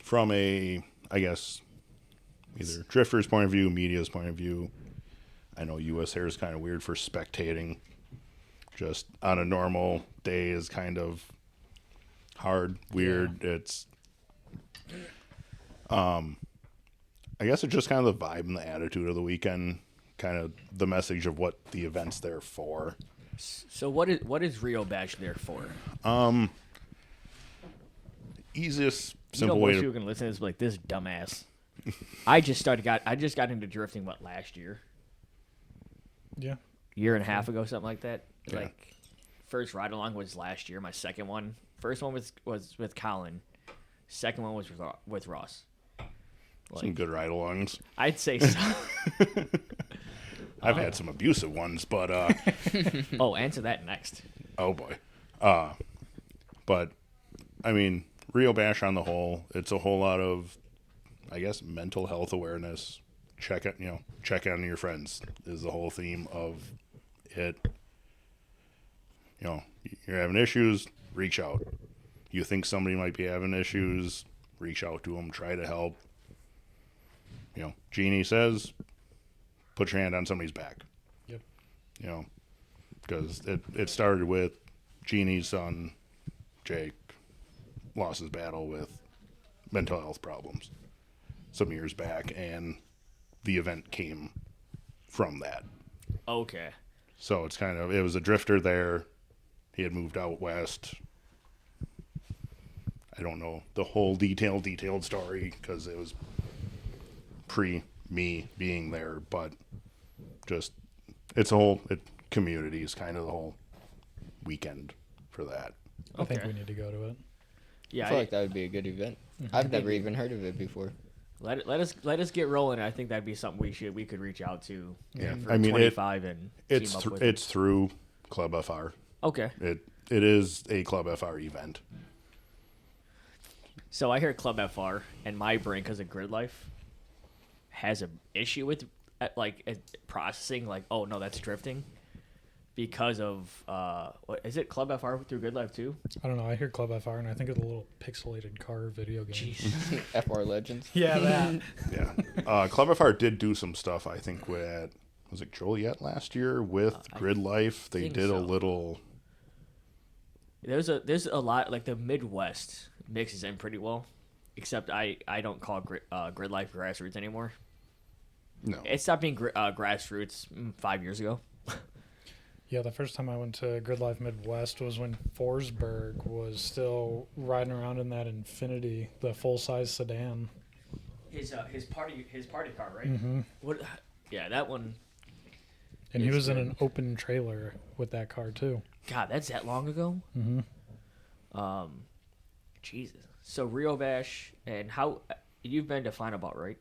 From a, I guess, either drifter's point of view, media's point of view, I know US Air is kind of weird for spectating. Just on a normal day is kind of hard, weird. It's, I guess it's just kind of the vibe and the attitude of the weekend, kind of the message of what the event's there for. So what is Rio Bash there for? Easiest, You know, simple most way people to. can listen to this like this dumbass. I just got into drifting last year, Yeah. year and a half ago, something like that. Yeah. Like, first ride along was last year. My second one, first one was with Colin. Second one was with Ross. Some good ride-alongs. I'd say so. I've had some abusive ones, but Oh, answer that next. oh boy. But I mean, Rio Bash on the whole, it's a whole lot of, I guess, mental health awareness. Check on your friends is the whole theme of it. You know, you're having issues, reach out. You think somebody might be having issues, reach out to them, try to help. You know, Jeannie says, put your hand on somebody's back. Yep. You know, because it started with Jeannie's son, Jake, lost his battle with mental health problems some years back, and the event came from that. Okay. So it's kind of, it was a drifter there. He had moved out west. I don't know the whole detailed story because it was pre me being there, but just it's a whole community is kind of the whole weekend for that. I think Okay. we need to go to it. Yeah. I feel like that would be a good event. I've never even heard of it before. Let us get rolling. I think that'd be something we could reach out to. Yeah, For I mean 25 and it's team up with. it's through Club FR. Okay. It is a Club FR event. So I hear Club FR, and my brain, because of Grid Life, has an issue with processing. Like, oh no, that's drifting, because of what is it? Club FR through Grid Life too? I don't know. I hear Club FR and I think of the little pixelated car video game. Jeez. FR Legends. Yeah, that. Yeah, Club FR did do some stuff. I think with was it Joliet last year with Grid Life. They think did so. a little. There's a lot, like the Midwest mixes in pretty well, except I don't call Grid Life grassroots anymore. No, It stopped being grassroots 5 years ago. Yeah, the first time I went to Grid Life Midwest was when Forsberg was still riding around in that Infinity, the full-size sedan. His party car, right? Mm-hmm. What? Yeah, that one. And he It's was in good. an open trailer with that car, too. God, that's that long ago. Mm-hmm. Jesus. So Rio Bash, and how you've been to Final Bout, right?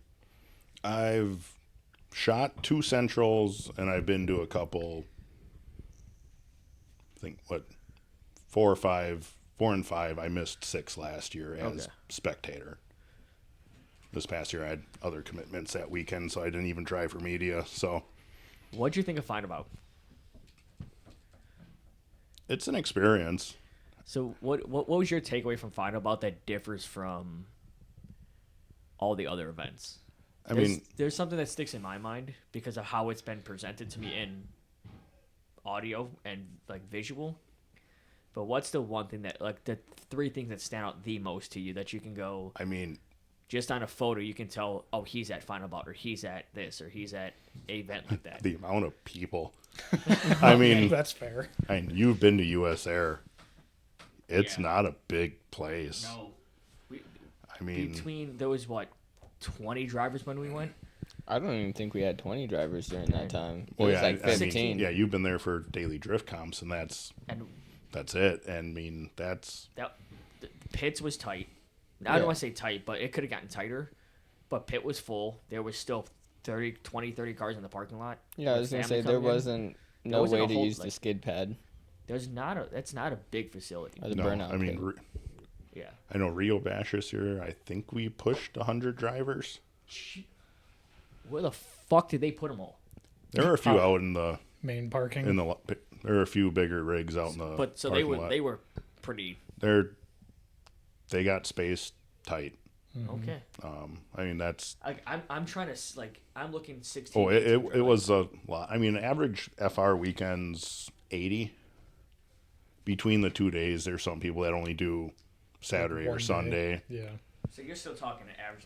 I've shot 2 centrals and I've been to a couple. I think 4 and 5. I missed 6 last year as Okay. spectator. This past year I had other commitments that weekend, so I didn't even try for media. So What'd you think of Final Bout? it's an experience. So what was your takeaway from Final Bout that differs from all the other events? I mean, there's something that sticks in my mind because of how it's been presented to me in audio and like visual. But what's the one thing that, like, the 3 things that stand out the most to you that you can go, I mean, just on a photo you can tell, oh, he's at Final Bout, or he's at this, or he's at an event like that? the amount of people. I mean, That's fair. and you've been to US Air. It's Yeah. not a big place. No. I mean, Between there was 20 drivers when we went. I don't even think we had 20 drivers during that time. It well, was yeah, like I mean, 15. yeah, you've been there for daily drift comps, and that's And it. And I mean, that's that the pits was tight. I don't want to say tight, but it could have gotten tighter. But pit was full. There was still 30 cars in the parking lot. Yeah, I with was going to family say there coming in. wasn't no wasn't way a to whole, use the like- skid pad That's not a big facility. or the no. burnout I mean, pit. Yeah. I know Rio Bash this year. I think we pushed 100 drivers. Where the fuck did they put them all? There are a few out in the Main parking. there are a few bigger rigs out in the But so parking lot. they were pretty They got space tight. okay. I mean that's I'm trying to I'm looking 16. oh it was a lot. I mean average FR weekends 80. Between the 2 days, there's some people that only do Saturday or One Sunday. day. Yeah. So you're still talking an average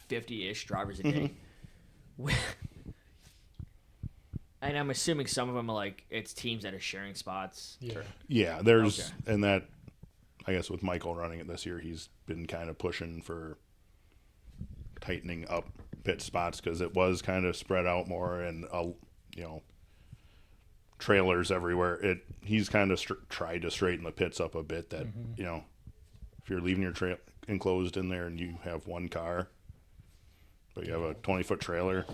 50-ish drivers a day. And I'm assuming some of them are it's teams that are sharing spots. Yeah. Yeah, there's Okay. and that I guess with Michael running it this year, he's been kind of pushing for tightening up pit spots because it was kind of spread out more and trailers everywhere. He's kind of tried to straighten the pits up a bit. That if you're leaving your trail enclosed in there and you have one car, but you have a 20-foot trailer,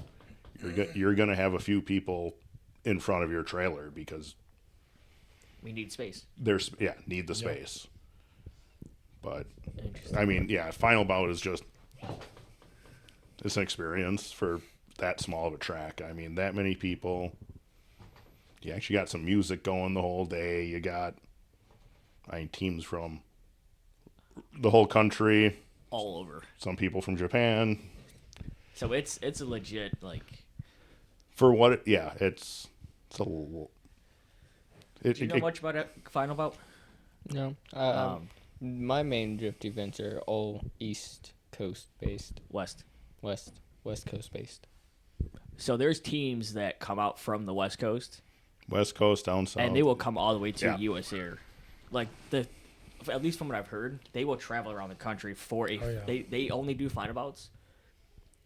you're gonna have a few people in front of your trailer because We need space. need the space. But Interesting. I mean, final bout is just it's an experience for that small of a track. I mean, that many people. You actually got some music going the whole day. You got teams from the whole country, All over. some people from Japan. So it's a legit For what it's a little. Do you know much about it, final bout? No. My main drift events are all East Coast based, West. West Coast based. So there's teams that come out from the West Coast, West Coast down south, and they will come all the way to Yeah. U.S. Air. At least from what I've heard, they will travel around the country for a. Oh, yeah. They only do final bouts.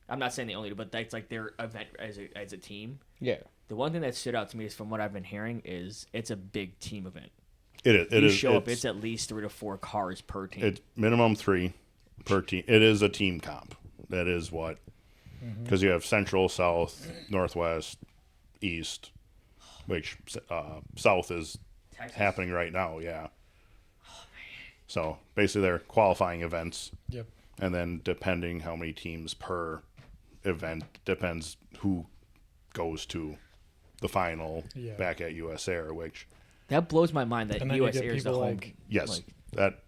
I'm not saying they only do, but that's their event as a team. Yeah. The one thing that stood out to me is from what I've been hearing is it's a big team event. It is. You show up, it's at least 3 to 4 cars per team. It's minimum 3 per team. It is a team comp. That is what, because you have Central, South, Northwest, East, which South is Texas. happening right now. Yeah. So basically, they're qualifying events, Yep. and then depending how many teams per event depends who goes to the final Yeah. back at US Air, which That blows my mind that And then you U.S. get Air is the people home. yes, that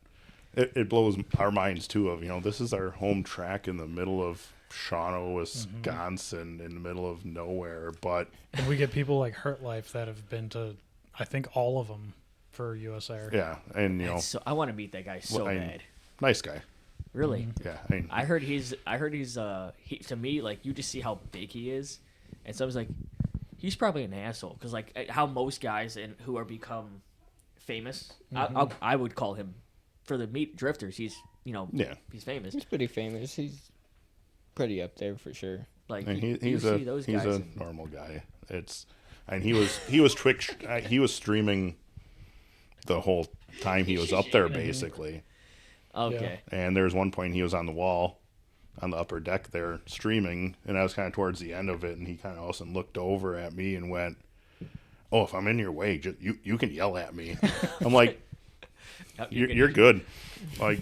it blows our minds too. Of this is our home track in the middle of Shawano, Wisconsin, in the middle of nowhere. But And we get people like Hurt Life that have been to, I think, all of them for US Air. yeah, and So I want to meet that guy so bad. nice guy. Really. Yeah, I heard he's to me you just see how big he is, and so I was like, he's probably an asshole because how most guys who are become famous, I would call him for the meat drifters. He's he's famous. He's pretty famous. He's pretty up there for sure. and you he's see those he's guys a and- normal guy. He was Twitch. He was streaming the whole time he was up there basically. Okay. And there's one point he was on the wall on the upper deck there streaming, and I was kind of towards the end of it, and he kind of all of a sudden looked over at me and went, "Oh, if I'm in your way, just, you can yell at me." I'm like, you're good. Like,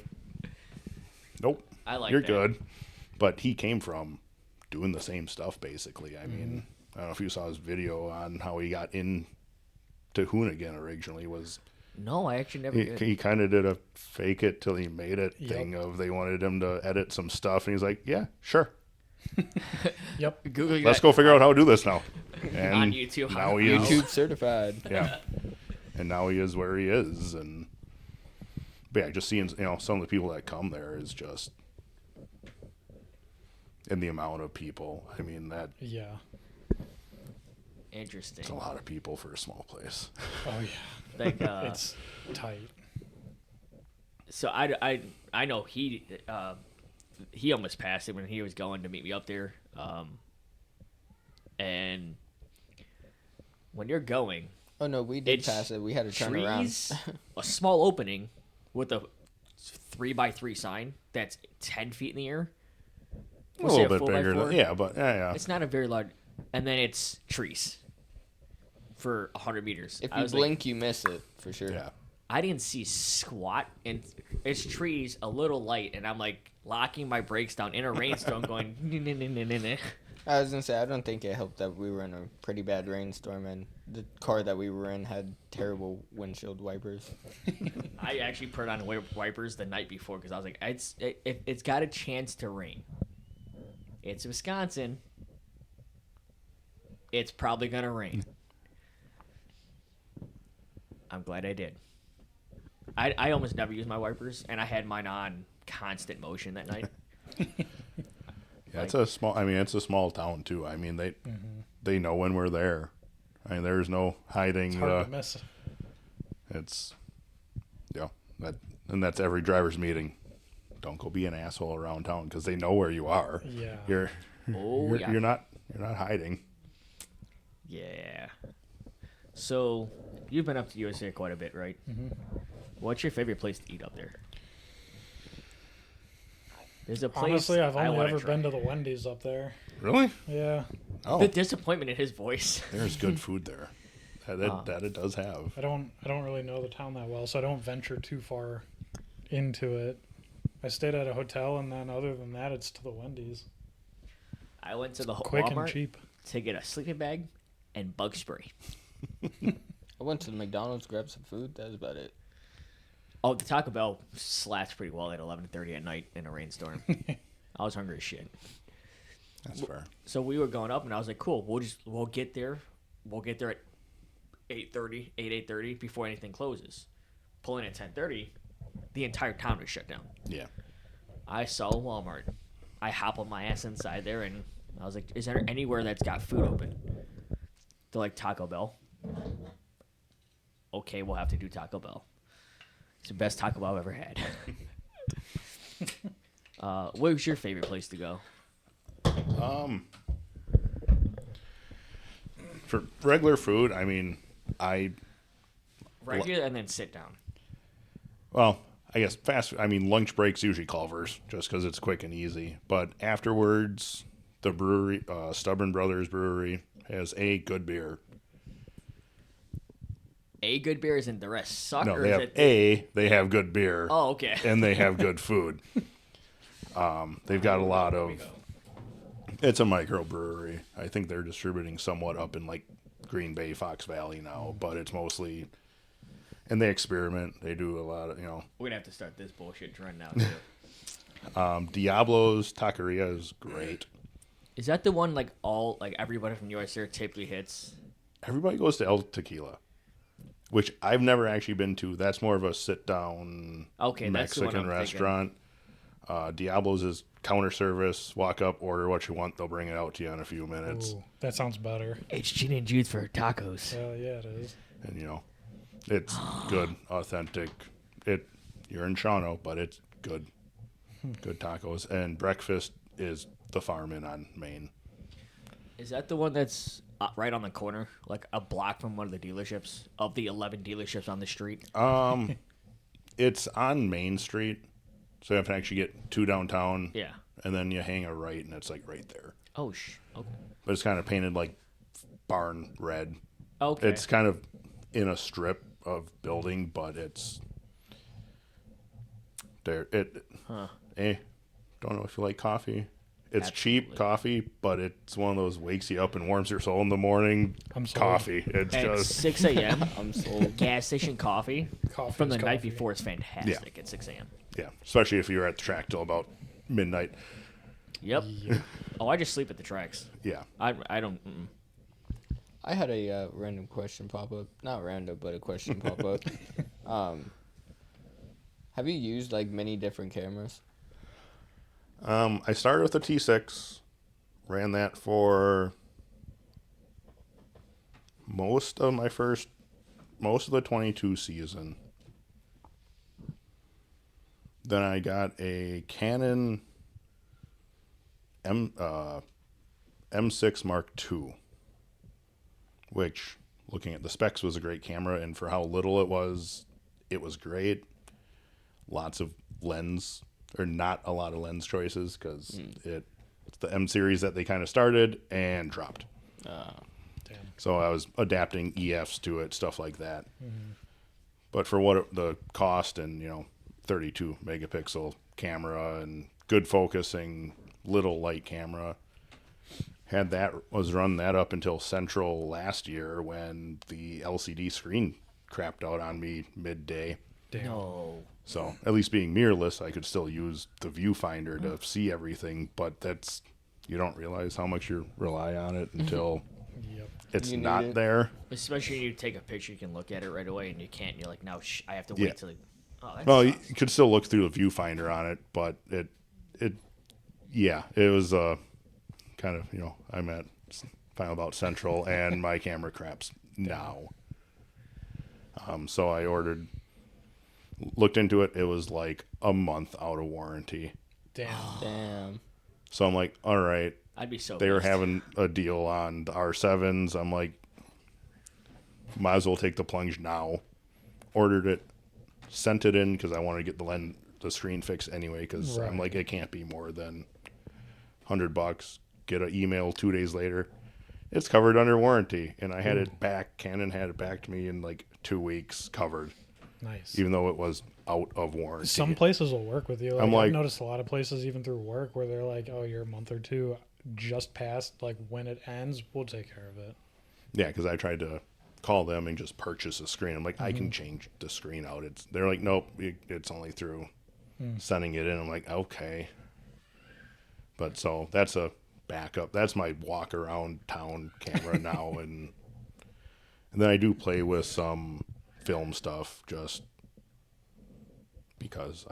nope, I like you're that. good. But he came from doing the same stuff basically. I mean, I don't know if you saw his video on how he got in to Hoonigan originally. No, I actually never did. He kind of did a fake it till he made it Yep. thing of they wanted him to edit some stuff, and he's like, "Yeah, sure, Yep. Google let's that go figure out how to do this now." And on YouTube. now he is, YouTube certified. yeah, and now he is where he is, and but yeah, just seeing some of the people that come there is just, and the amount of people. I mean Yeah. Interesting. it's a lot of people for a small place. Oh yeah. It's tight. So I know he almost passed it when he was going to meet me up there, and when you're going, Oh no, we did It's pass it. We had to turn around. trees, a small opening with a 3x3 sign that's 10 feet in the air. A We'll say little bit 4x4. bigger, yeah, but yeah. It's not a very large, and then it's trees for 100 meters. If I you was blink, you miss it for sure. Yeah. I didn't see squat, and it's trees, a little light, and I'm locking my brakes down in a rainstorm, going. I was gonna say I don't think it helped that we were in a pretty bad rainstorm and the car that we were in had terrible windshield wipers. I actually put on wipers the night before because I was like, it's got a chance to rain. It's Wisconsin. It's probably gonna rain. I'm glad I did. I almost never use my wipers, and I had mine on constant motion that night. Yeah, it's a small. I mean, it's a small town too. I mean, they know when we're there. I mean, there's no hiding. It's hard to miss. It's that's every driver's meeting. Don't go be an asshole around town because they know where you are. Yeah. You're not hiding. Yeah. So you've been up to USA quite a bit, right? Mm-hmm. What's your favorite place to eat up there? There's a place. Honestly, I've I only wanna ever try. been to the Wendy's up there. Really? Yeah. Oh, The disappointment in his voice. there's good food there. That it does have. I don't really know the town that well, so I don't venture too far into it. I stayed at a hotel, and then other than that, it's to the Wendy's. I went to the Quick Walmart and cheap. to get a sleeping bag and bug spray. I went to the McDonald's, grabbed some food. That was about it. Oh, the Taco Bell slaps pretty well at 11:30 at night in a rainstorm. I was hungry as shit. That's fair. So we were going up, and I was like, "Cool, we'll get there. We'll get there at 8:30 before anything closes." Pulling at 10:30, the entire town is shut down. Yeah. I saw a Walmart. I hop on my ass inside there, and I was like, "Is there anywhere that's got food open?" They're like, "Taco Bell." Okay, we'll have to do Taco Bell. It's the best Taco Bell I've ever had. What was your favorite place to go? For regular food, I mean, Regular and then sit down. well, I guess I mean, lunch breaks usually Culver's just because it's quick and easy. But afterwards, the brewery, Stubborn Brothers Brewery, has a good beer. A good beer, isn't the rest suck? No, or they is have it they have good beer. Oh, okay. And they have good food. They've got a lot of. It's a microbrewery. I think they're distributing somewhat up in like Green Bay, Fox Valley now, but it's mostly. And they experiment. They do a lot of We're gonna have to start this bullshit trend now too. Diablo's Taqueria is great. Is that the one like everybody from USA typically hits? Everybody goes to El Tequila, which I've never actually been to. That's more of a sit-down Okay, that's the one Mexican I'm restaurant. Diablo's is counter service. Walk up, order what you want. They'll bring it out to you in a few minutes. Ooh, that sounds better. It's gin and juice for tacos. Hell yeah, it is. And it's good, authentic. You're in Shawano, but it's good. Good tacos. And breakfast is the Farm Inn on Main. Is that the one that's right on the corner, like a block from one of the dealerships of the 11 dealerships on the street? It's on Main Street, so you have to actually get to downtown. Yeah. And then you hang a right, and it's like right there. Oh, okay. But it's kind of painted like barn red. Okay. It's kind of in a strip of building, but it's there. Don't know if you like coffee. It's cheap Absolutely. coffee, but it's one of those wakes you up and warms your soul in the morning. I'm sold. Coffee. It's At just 6 a.m. I'm sold. gas station coffee Coffee from is the night coffee. before is fantastic at 6 a.m. yeah, especially if you're at the track till about midnight. Yep. Oh, I just sleep at the tracks. Yeah. I don't. I had a random question pop up. Not random, but a question pop up. Have you used like many different cameras? I started with the T6, ran that for most of the 22 season. Then I got a Canon M6 Mark II, which, looking at the specs, was a great camera, and for how little it was great. Lots of lens, or not a lot of lens choices, because it's the M series that they kind of started and dropped. Damn. So I was adapting EFs to it, stuff like that. But for what the cost and 32 megapixel camera and good focusing, little light camera, was running that up until Central last year when the LCD screen crapped out on me midday. Damn. No. So at least being mirrorless, I could still use the viewfinder to see everything, but you don't realize how much you rely on it until Yep. it's You need not it. there. Especially when you take a picture, you can look at it right away, and you can't. You're like, no, I have to wait Yeah. till. Oh, that Well, you sucks. could still look through the viewfinder on it, but it was kind of, I'm at Final Bout Central and my camera craps now. So I looked into it. It was like a month out of warranty. Damn. Damn. So I'm like, all right. I'd be so. They were pissed. having a deal on the R7s. I'm like, might as well take the plunge now. Ordered it, sent it in because I wanted to get the screen fixed anyway. Because I'm Right. like, it can't be more than $100. Get an email 2 days later. It's covered under warranty, and I had it back. Canon had it back to me in like 2 weeks, covered, Nice. even though it was out of warranty. Some places will work with you. I'm I've like- noticed a lot of places, even through work, where they're like, "Oh, you're a month or two just past. Like when it ends, we'll take care of it." Yeah, because I tried to call them and just purchase a screen. I'm like, I can change the screen out. They're like, nope, it's only through sending it in. I'm like, okay. But so that's a backup. That's my walk around town camera now, and then I do play with some film stuff just because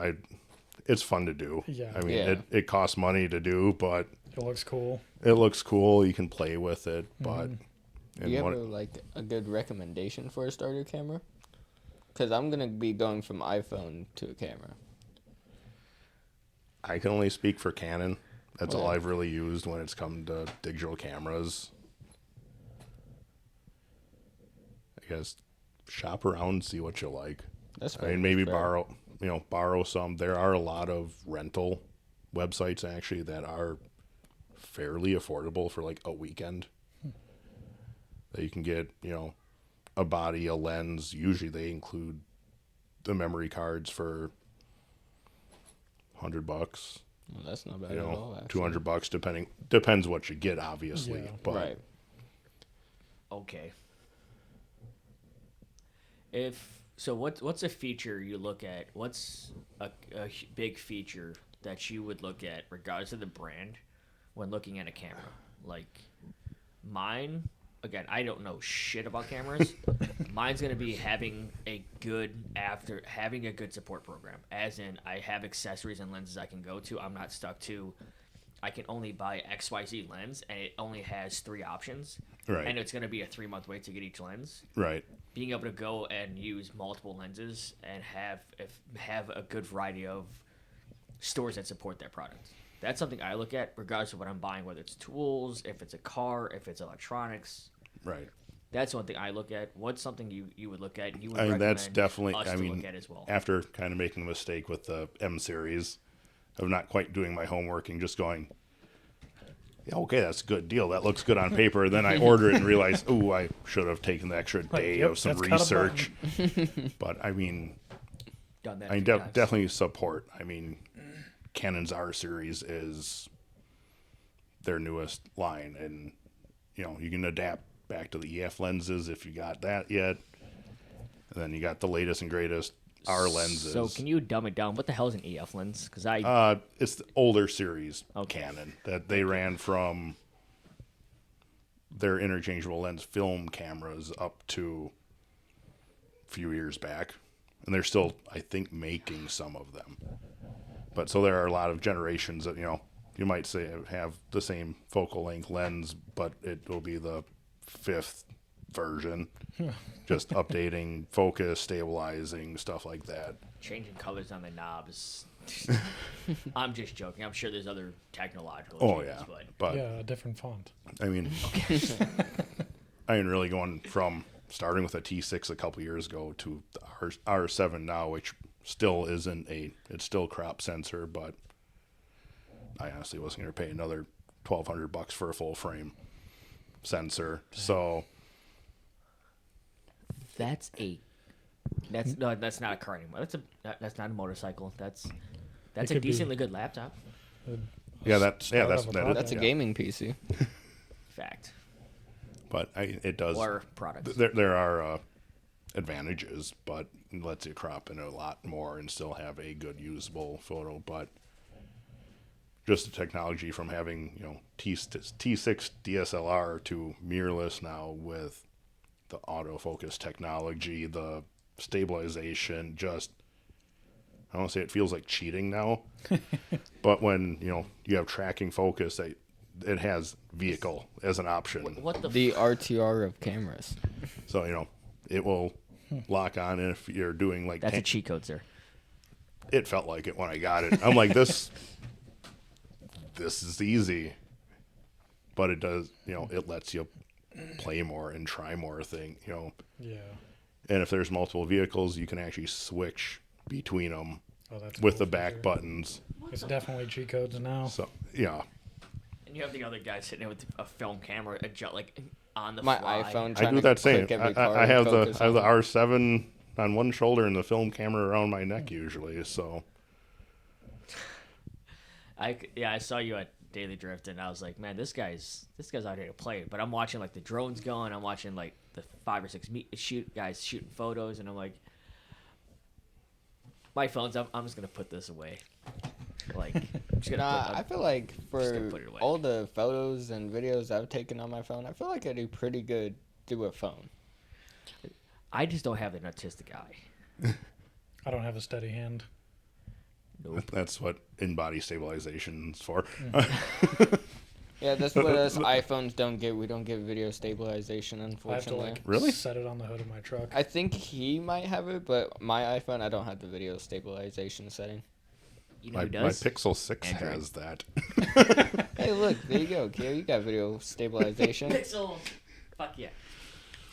it's fun to do. Yeah. I mean, Yeah. it costs money to do, but It looks cool. it looks cool. You can play with it, but Do you have a good recommendation for a starter camera? Because I'm gonna be going from iPhone to a camera. I can only speak for Canon. That's all Well- I've really used when it's come to digital cameras. I guess shop around, see what you like. That's I mean, maybe borrow some. There are a lot of rental websites actually that are fairly affordable for like a weekend. That you can get, a body, a lens. Usually they include the memory cards for $100. Well, that's not bad at all. Actually. $200 depends what you get, obviously. Yeah. But Right. Okay. What's a feature you look at? What's a big feature that you would look at, regardless of the brand, when looking at a camera? Like mine, again, I don't know shit about cameras. Mine's gonna be having a good support program. As in, I have accessories and lenses I can go to. I'm not stuck to. I can only buy XYZ lens, and it only has 3 options. Right. And it's going to be a 3-month wait to get each lens. right. Being able to go and use multiple lenses and have a good variety of stores that support that product. That's something I look at regardless of what I'm buying, whether it's tools, if it's a car, if it's electronics. Right. That's one thing I look at. What's something you would look at and you would I mean, recommend that's definitely, us I to mean, look at as well? after kind of making the mistake with the M series of not quite doing my homework and just going, yeah, okay, that's a good deal. That looks good on paper. Then I order it and realize, oh, I should have taken the extra day yep, of some that's cut a research. But I mean, Done that I a few times. definitely support. I mean, Canon's R series is their newest line, and you can adapt back to the EF lenses if you got that yet. And then you got the latest and greatest R lenses. So can you dumb it down? What the hell is an EF lens? Because I It's the older series Okay. Canon that they ran from their interchangeable lens film cameras up to a few years back. And they're still, I think, making some of them. But so there are a lot of generations that, you might say have the same focal length lens, but it will be the 5th version. Just updating focus, stabilizing, stuff like that. changing colors on the knobs. I'm just joking. I'm sure there's other technological Oh, changes, yeah. but But, Yeah, a different font. I mean, I mean, really going from starting with a T6 a couple years ago to the R7 now, which still isn't it's still crop sensor, but I honestly wasn't going to pay another $1,200 for a full frame sensor. So that's not a car anymore. That's not a motorcycle. That's It a could be. decently good laptop. yeah, that's Start that of a is. project. That's a Yeah. gaming PC. Fact. But it does. Or products. There are advantages, but it lets you crop in a lot more and still have a good usable photo. But just the technology from having T6 DSLR to mirrorless now with the autofocus technology, the stabilization, just I don't want to say it feels like cheating now, but when you have tracking focus, it has vehicle as an option. What the RTR of cameras? So it will lock on, and if you're doing like That's a cheat code, sir. It felt like it when I got it. I'm like this is easy, but it does it lets you play more and try more Yeah. And if there's multiple vehicles, you can actually switch between them That's with cool the back feature. buttons. It's definitely cheat codes now. So yeah, And you have the other guy sitting there with a film camera, like on the My fly. iPhone. I Trying do to that same. click every I car have and the focus I have the on it. R7 on one shoulder and the film camera around my neck usually. So I saw you at Daily Drift, and I was like, man, this guy's out here to play. But I'm watching like the drones going. I'm watching like the 5 or 6 guys shooting photos, and I'm like, my phone's up. I'm just gonna put this away. Like, I'm just gonna I feel like just gonna for put it away. all the photos and videos I've taken on my phone, I feel like I do pretty good through a phone. I just don't have an artistic eye. I don't have a steady hand. Nope. that's what in-body stabilization is for. Yeah, that's what us iPhones don't get. We don't get video stabilization, I have to unfortunately. like Really? set it on the hood of my truck. I think he might have it, but my iPhone, I don't have the video stabilization setting. You know My who does? Pixel 6 Android. has that. Hey, look, there you go, Keo. You got video stabilization. Pixel. Fuck yeah.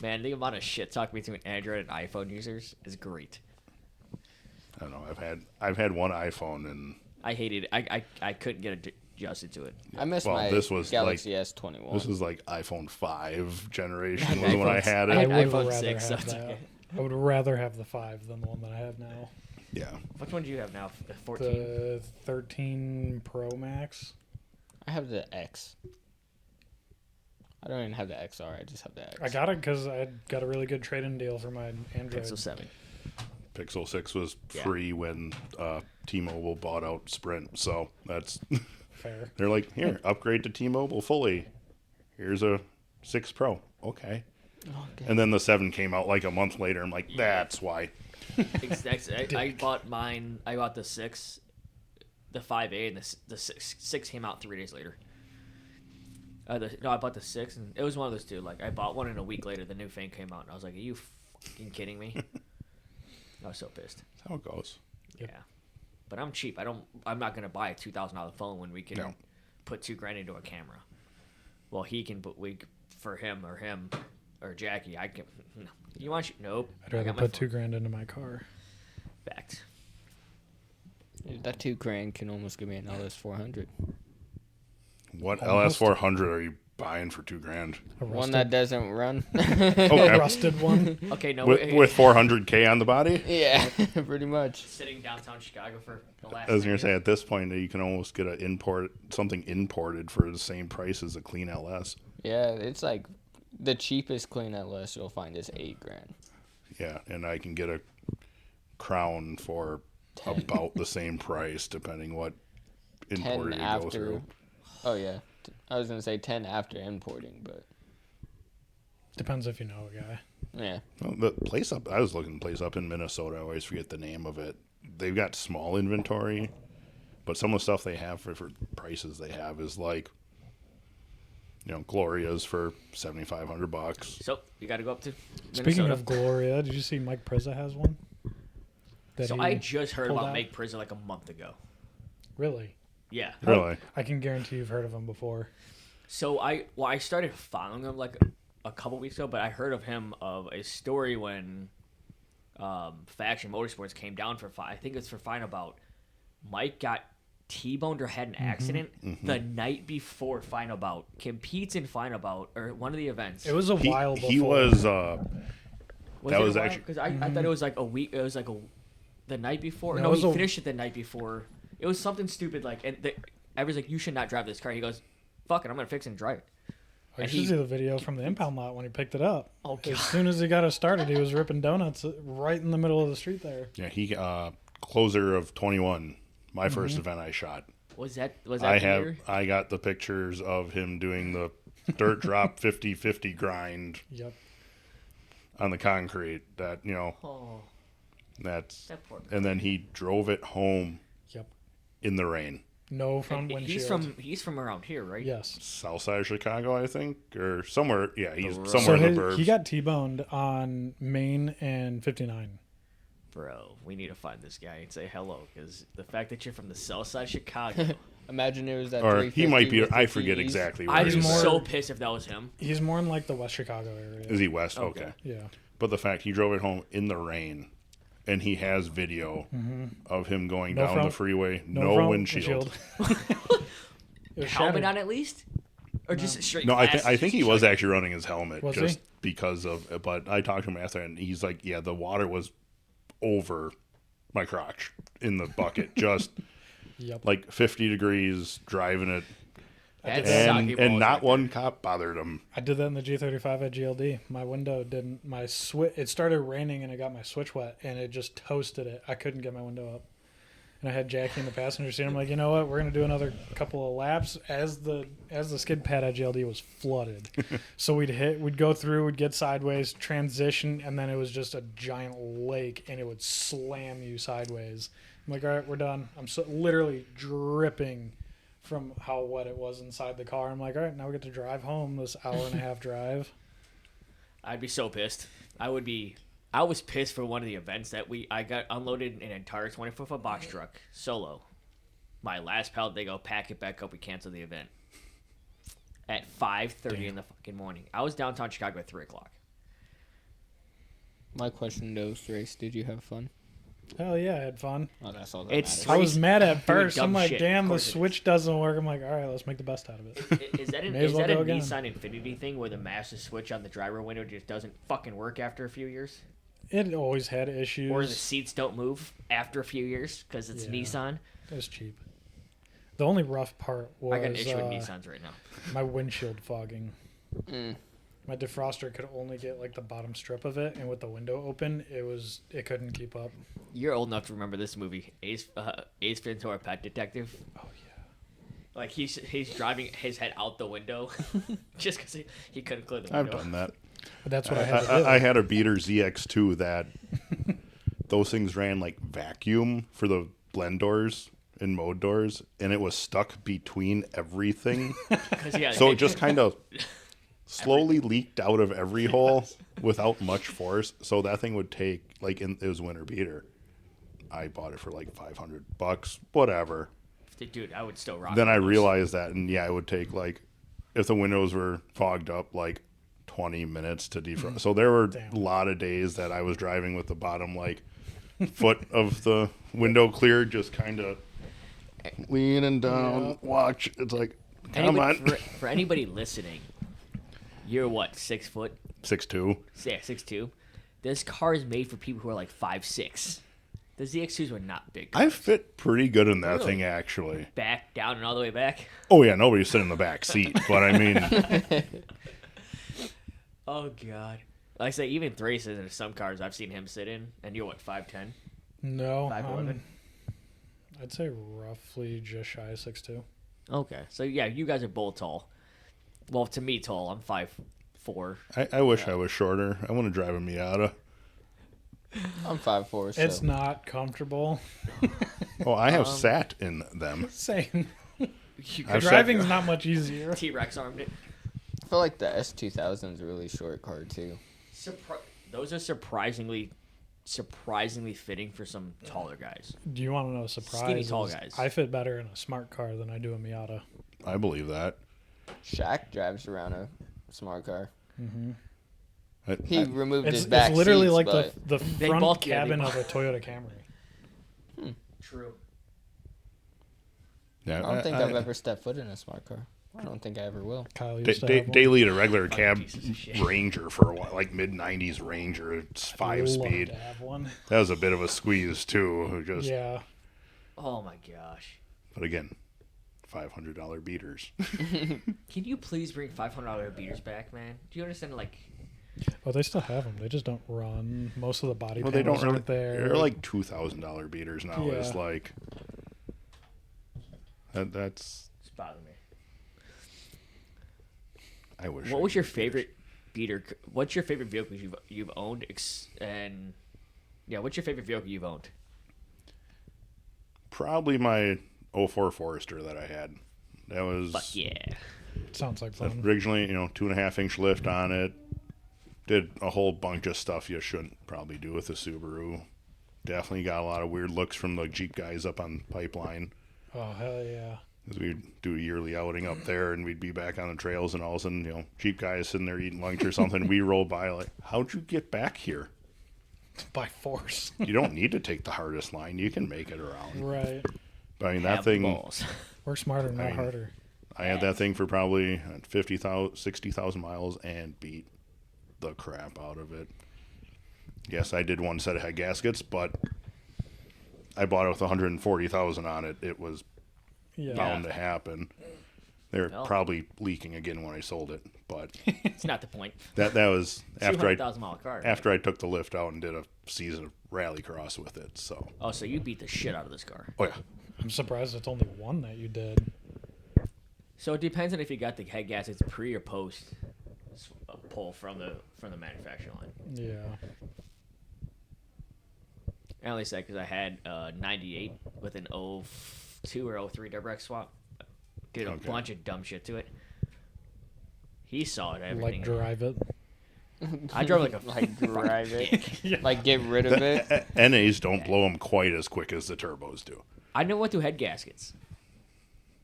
Man, the amount of shit talk between Android and iPhone users is great. I don't know. I've had one iPhone and I hated it. I couldn't get adjusted to it. I miss Well, my this was Galaxy S21. this was like iPhone 5 generation I was had when I iPhones. had I it. had would iPhone rather 6, so have it's that. okay. I would rather have the 5 than the one that I have now. Yeah. Which one do you have now? The 14? The 13 Pro Max. I have the X. I don't even have the XR. I just have the X. I got it because I got a really good trade-in deal for my Android. Pixel 7. Pixel 6 was Yeah. free when T-Mobile bought out Sprint. So that's Fair. they're like, here, upgrade to T-Mobile fully. Here's a 6 Pro. Okay. Okay. And then the 7 came out like a month later. I'm like, that's why. I bought mine. I bought the 6, the 5A, and the 6 came out 3 days later. No, I bought the 6, and it was one of those two. Like, I bought one, and a week later, the new thing came out, and I was like, "Are you fucking kidding me?" I was so pissed. That's how it goes. Yep. Yeah, but I'm cheap. I'm not gonna buy a $2,000 phone when we can No. put $2,000 into a camera. Well, he can put for him or Jackie. I can. No. You want? Nope. I'd I rather got my put phone. $2,000 into my car. Fact. That $2,000 can almost give me an LS400. What Almost. LS400 are you buying for $2,000? A One that doesn't run. Okay. rusted one. Okay, no. With 400K on the body? Yeah, pretty much. Sitting downtown Chicago for the last. I was 10 gonna say years. at this point you can almost get something imported for the same price as a clean LS. Yeah, it's like the cheapest clean LS you'll find is $8,000. Yeah, and I can get a Crown for 10. about the same price depending what 10 imported you go after. through. Oh yeah, I was gonna say 10 after importing, but Depends if you know a guy. yeah. Well, the place up I was looking the place up in Minnesota. I always forget the name of it. They've got small inventory, but some of the stuff they have for prices they have is like, Gloria's for $7,500. So you got to go up to. Speaking Minnesota. of Gloria, did you see Mike Prizza has one? That So he I just heard pulled about out? Make Prison like a month ago. Really? Yeah. Really? I can guarantee you've heard of him before. So I started following him like a couple weeks ago, but I heard of him of a story when Faction Motorsports came down for I think it's for Final Bout. Mike got T-boned or had an accident the night before Final Bout. Competes in Final Bout or one of the events. It was a while before. He was that was actually- because I thought it was like a week. It was like the night before. No, No, it was he a- finished it the night before. It was something stupid like, and everyone's like, "You should not drive this car." He goes, "Fuck it, I'm gonna fix it and drive it." I And should he- see the video from the impound lot when he picked it up. Oh, As God. soon as he got it started, he was ripping donuts right in the middle of the street there. Yeah, he closer of 21. My first event I shot. Was that I the have year? I got the pictures of him doing the dirt drop 50-50 grind Yep. on the concrete. That Oh, that's that poor. and then he drove it home Yep. in the rain. No front windshield. He's from around here, right? Yes. South side of Chicago, I think, or somewhere. Yeah, he's road. somewhere So in the burbs. he got T-boned on Main and 59. Bro, we need to find this guy and say hello, because the fact that you're from the south side of Chicago, Imagine it was that. or he might 350 be. with the I forget TEs. exactly. Where I'd he be is. more- so pissed if that was him. He's more in like the West Chicago area. Is he west? Okay. Okay. Yeah. But the fact he drove it home in the rain, and he has video of him going No down front- the freeway, No, no front windshield. It was Helmet shattered. on at least, or just straight. No, I glass, think he just was straight- actually running his helmet Was just he? because of. But I talked to him after, and he's like, "Yeah, the water was over my crotch in the bucket, just Yep. like 50 degrees driving it, That's And- soggy balls and not right one cop bothered him." I did that in the G35 at GLD. My window didn't. My switch. It started raining and it got my switch wet and it just toasted it. I couldn't get my window up. And I had Jackie in the passenger seat. I'm like, you know what? We're gonna do another couple of laps as the skid pad at GLD was flooded. So we'd go through, we'd get sideways, transition, and then it was just a giant lake and it would slam you sideways. I'm like, all right, we're done. I'm so literally dripping from how wet it was inside the car. I'm like, all right, now we get to drive home this hour and a half drive. I'd be so pissed. I was pissed for one of the events that I got unloaded an entire 24-foot box truck solo. My last pallet, they go pack it back up. We cancel the event at 5:30 in the fucking morning. I was downtown Chicago at 3:00. My question to those race: did you have fun? Hell yeah, I had fun. Oh, that's all that It's matters. I was mad at doing first. I'm dumb like, shit. damn, Of the course it is. switch doesn't work. I'm like, all right, let's make the best out of it. Is that May as well a go again. Nissan Infinity thing where the master switch on the driver window just doesn't fucking work after a few years, It always had issues. or the seats don't move after a few years because it's Yeah. Nissan? It was cheap. The only rough part was I got an issue with Nissans right now. my windshield fogging. Mm. My defroster could only get like the bottom strip of it, and with the window open, it couldn't keep up. You're old enough to remember this movie, Ace Ventura: Pet Detective. Oh yeah. Like he's driving his head out the window just because he couldn't clear the I've window. done that. But that's what I had to do. I had a beater ZX2 that those things ran like vacuum for the blend doors and mode doors, and it was stuck between everything. 'Cause, yeah, So it just kind of slowly leaked out of every hole without much force. So that thing would take it was winter beater. I bought it for like $500, whatever. dude, I would still rock. Then I those. realized that, and yeah, it would take if the windows were fogged up, 20 minutes to defrost. So there were Damn. a lot of days that I was driving with the bottom foot of the window cleared, just kind of leaning down. Yeah. Watch. It's like, come Anybody, on. for anybody listening, you're what, 6 foot? 6'2". Yeah, 6'2". This car is made for people who are like 5'6". The ZX2s were not big. I fit pretty good in that Really? thing, actually. Back, down, and all the way back. Oh yeah, nobody's sitting in the back seat, but I mean, Oh god. Like I say, even Thrace in some cars I've seen him sit in, and you're what, 5'10"? No, 5'11"? I'd say roughly just shy of 6'2". Okay, so yeah, you guys are both tall. Well, to me, tall. I'm 5'4". I wish I was shorter. I want to drive a Miata. I'm 5'4", so It's not comfortable. Oh, I have sat in them. Same. You I've sat- Driving's not much easier. T-Rex armed it. I feel like the S2000 is a really short car too. Those are surprisingly fitting for some taller guys. Do you want to know a surprise? Skinny tall is guys. I fit better in a smart car than I do a Miata. I believe that. Shaq drives around a smart car. I- He removed It's, his back it's literally seats, like but the They front both- yeah, they cabin both- of a Toyota Camry. True. yeah, I don't think I've ever stepped foot in a smart car. I don't think I ever will. Kyle used to have one. Daily to regular cab pieces of shit. Ranger for a while, mid '90s Ranger. It's I'd 5-speed. love to have one. That was a bit of a squeeze too. Just, Yeah. Oh my gosh. but again, $500 beaters. Can you please bring $500 beaters back, man? Do you understand? Like, Well, they still have them. They just don't run. Most of the body Well, they panels don't really. aren't there. They're like $2,000 beaters now. Yeah. It's like that's. it's bothering me. I wish. What I was could your get beaters. favorite beater? What's your favorite vehicle you've owned? And yeah, what's your favorite vehicle you've owned? Probably my '04 Forester that I had. That was Fuck yeah. Sounds like fun. originally, 2.5-inch lift on it. Did a whole bunch of stuff you shouldn't probably do with a Subaru. Definitely got a lot of weird looks from the Jeep guys up on Pipeline. Oh, hell yeah. Because we'd do a yearly outing up there, and we'd be back on the trails, and all of a sudden, Jeep guys sitting there eating lunch or something. We roll by like, how'd you get back here? By force. You don't need to take the hardest line. You can make it around. Right. But I mean, Have that thing, balls. Work smarter, not mean, harder. I had that thing for probably 50,000, 60,000 miles and beat the crap out of it. Yes, I did one set of head gaskets, but I bought it with 140,000 on it. It was Yeah. bound to happen. They're Well. probably leaking again when I sold it, but It's not the point. that was after I 200,000 mile car. after I took the lift out and did a season of rallycross with it. So, Oh, so you beat the shit out of this car. oh yeah, I'm surprised it's only one that you did. So it depends on if you got the head gaskets pre or post pull from the manufacturer line. Yeah. I only said because I had 98 with an 02 or 03 direct swap. Did a Okay. bunch of dumb shit to it. He saw it. Everything. Like drive it. I drove like a Like drive it. dick. Like get rid of it. NAs don't blow them quite as quick as the turbos do. I never went through head gaskets.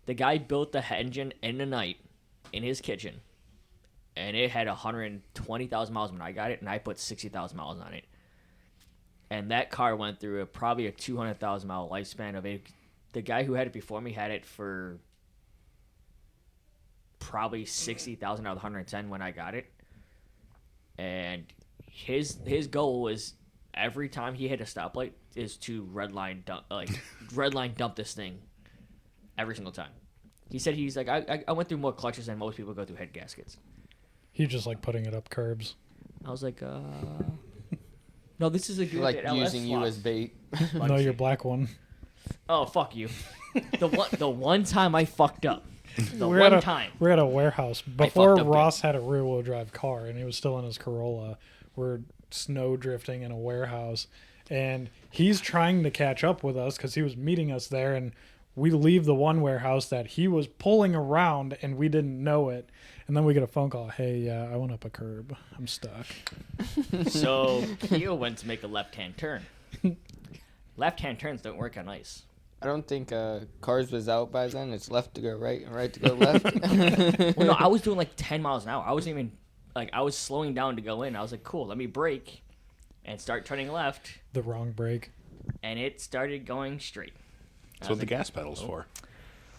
The guy built the engine in the night in his kitchen, and it had 120,000 miles when I got it, and I put 60,000 miles on it. And that car went through probably a 200,000 mile lifespan of it. The guy who had it before me had it for probably 60,000 out of the 110 when I got it. And his goal was every time he hit a stoplight is to redline dump this thing every single time. He said he's like I went through more clutches than most people go through head gaskets. He just like putting it up curbs. I was like, no, this is a good Like using you as bait. No, your black one. Oh, fuck you. The one time I fucked up. The We're one at a, time. We're at a warehouse. Before fucked up Ross had a rear wheel drive car and he was still in his Corolla. We're snow drifting in a warehouse. And he's trying to catch up with us because he was meeting us there. And we leave the one warehouse that he was pulling around and we didn't know it. And then we get a phone call. Hey, I went up a curb. I'm stuck. So Keo went to make a left-hand turn. Left-hand turns don't work on ice. I don't think cars was out by then. It's left to go right and right to go left. Well, no, I was doing like 10 miles an hour. I wasn't even, I was slowing down to go in. I was like, cool, let me brake and start turning left. The wrong brake. And it started going straight. That's what the gas pedal's for.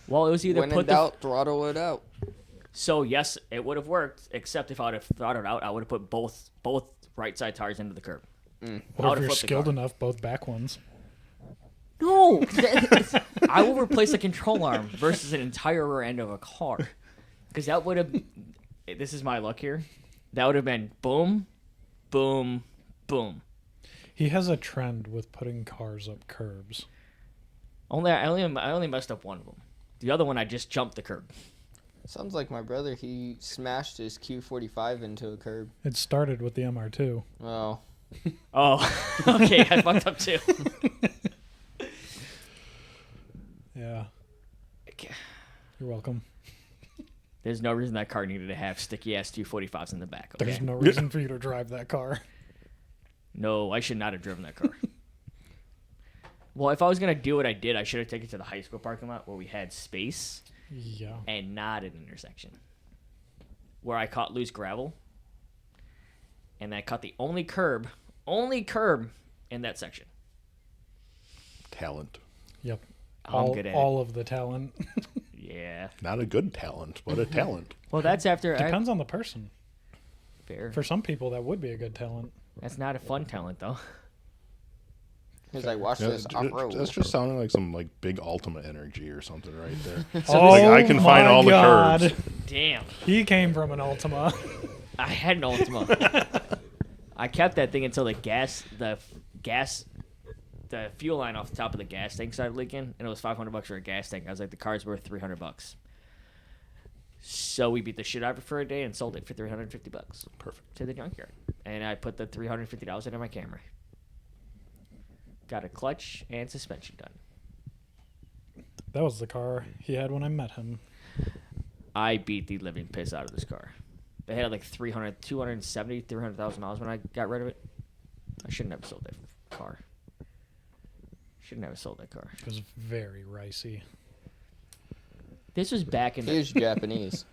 Well, it was either When in put the... doubt, throttle it out. So, yes, it would have worked, except if I would have throttled out, I would have put both right side tires into the curb. What I if would've you're flipped the skilled car. enough, both back ones? No! I will replace a control arm versus an entire rear end of a car. Because that would have... This is my luck here. That would have been boom, boom, boom. He has a trend with putting cars up curbs. I only messed up one of them. The other one, I just jumped the curb. Sounds like my brother. He smashed his Q45 into a curb. It started with the MR2. Oh, Oh, okay, I fucked up too. Yeah. You're welcome. There's no reason that car needed to have sticky ass 245s in the back. Okay? There's no reason for you to drive that car. No, I should not have driven that car. Well, if I was gonna do what I did, I should have taken it to the high school parking lot where we had space Yeah. and not an intersection. Where I caught loose gravel, and I caught the only curb in that section. Talent. Yep. I'm good at all of the talent. Yeah. Not a good talent, but a talent. Well, that's after Depends on the person. fair. For some people, that would be a good talent. That's not a fun talent though. He's like, watch Yeah, this off road. that's just sounding like some like big Ultima energy or something right there. Oh, like, I can find my all the God. curves. Damn. He came from an Ultima. I had an Ultima. I kept that thing until the fuel line off the top of the gas tank started leaking, and it was $500 for a gas tank. I was like, the car's worth $300. So we beat the shit out of it for a day and sold it for $350 Perfect. to the junkyard. And I put the $350 into my Camry. Got a clutch and suspension done. That was the car he had when I met him. I beat the living piss out of this car. They had like 300,000 miles when I got rid of it. I shouldn't have sold that car. Shouldn't have sold that car. It was very ricey. This was back in the... He's Japanese.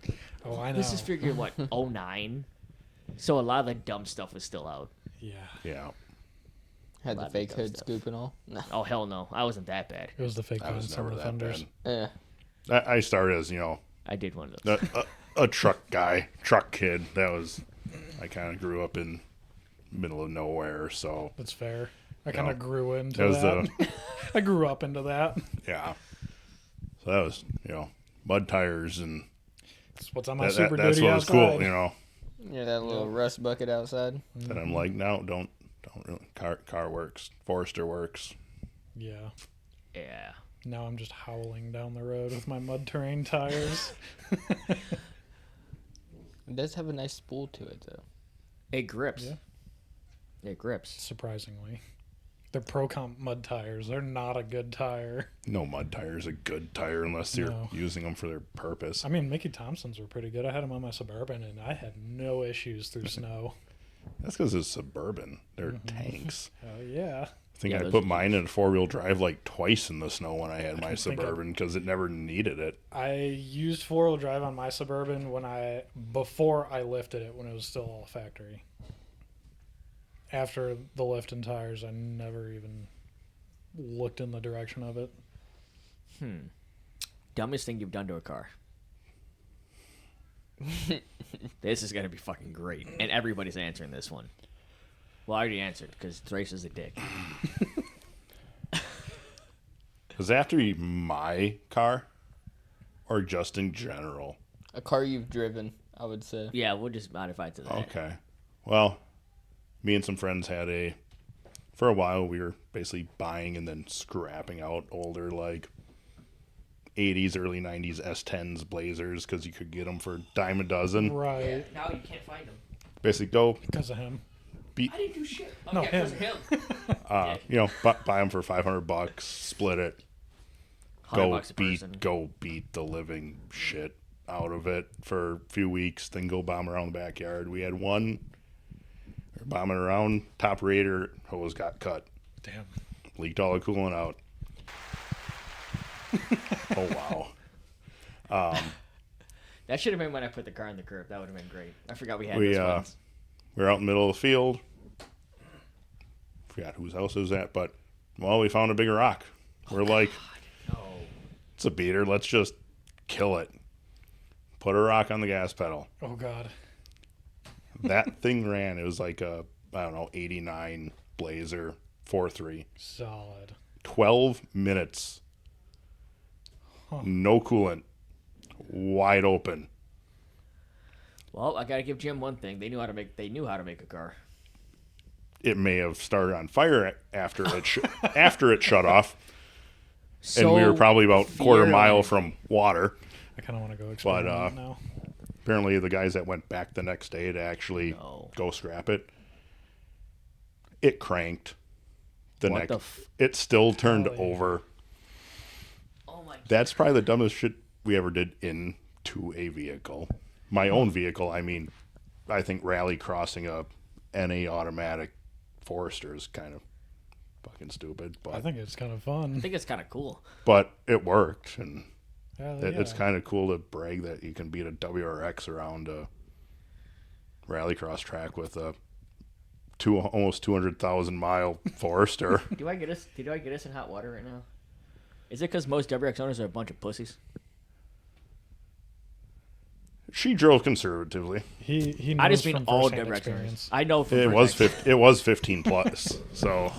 Oh, I know. This is figured, what, 09? So a lot of the dumb stuff was still out. Yeah. Yeah. Had the Lot of fake dumb hood stuff. scoop and all. No. Oh, hell no. I wasn't that bad. It was the fake I was Summer never that Thunders. bad. Yeah. I started as, I did one of those. a truck guy, truck kid. I kind of grew up in middle of nowhere, so That's fair. I kind No. of grew into that was that. I grew up into that. yeah. So that was, mud tires and That's what's on my that, Super that's Duty what was outside. cool, Yeah, that little rust bucket outside. And I'm like, no, don't really. Car works. Forester works. Yeah. Yeah. Now I'm just howling down the road with my mud terrain tires. It does have a nice spool to it, though. It grips. Yeah. It grips. Surprisingly. They're Pro Comp mud tires. They're not a good tire. No mud tire is a good tire unless you're No. using them for their purpose. I mean, Mickey Thompson's were pretty good. I had them on my Suburban, and I had no issues through snow. That's because it's Suburban. They're tanks. Oh, yeah. I think Yeah, I those put are mine in a 4-wheel drive like twice in the snow when I had my don't think Suburban because it never needed it. I used four-wheel drive on my Suburban before I lifted it when it was still all factory. After the lift and tires, I never even looked in the direction of it. Dumbest thing you've done to a car. This is going to be fucking great. And everybody's answering this one. Well, I already answered because Thrace is a dick. Does it have to be my car or just in general? A car you've driven, I would say. Yeah, we'll just modify it to that. Okay. Well, me and some friends for a while, we were basically buying and then scrapping out older, like, 80s, early 90s S10s Blazers because you could get them for a dime a dozen. Right. Now you can't find them. Basically, go, Because of him. I didn't do shit. Oh, No, yeah, 'cause of him. buy them for $500, split it, $100 a person. go beat the living shit out of it for a few weeks, then go bomb around the backyard. We had one bombing around, top radiator hose got cut, Damn. leaked all the coolant out. Oh wow. That should have been when I put the car in the curb. That would have been great. I forgot we had We this once. we were out in the middle of the field. Forgot whose house it was at, but we found a bigger rock. We're like, No. it's a beater. Let's just kill it. Put a rock on the gas pedal. Oh, God. That thing ran. It was like a, 89 Blazer 4.3. Solid. 12 minutes. No coolant. Wide open. Well, I gotta give Jim one thing. They knew how to make a car. It may have started on fire after after it shut off, and we were probably about quarter mile from water. I kind of want to go experiment now. Apparently, the guys that went back the next day to actually go scrap it, it cranked. It still turned over. Oh my! That's probably the dumbest shit we ever did into a vehicle. My own vehicle, I mean, I think rally crossing a NA automatic Forester is kind of fucking stupid, but I think it's kind of fun. I think it's kind of cool. but it worked, and Yeah, it's kind of cool to brag that you can beat a WRX around a rallycross track with a almost 200,000 mile Forester. Do I get us in hot water right now? Is it because most WRX owners are a bunch of pussies? She drove conservatively. He I just knows mean from all firsthand WRX owners. experience. I know from It was firsthand. it was 15 plus. So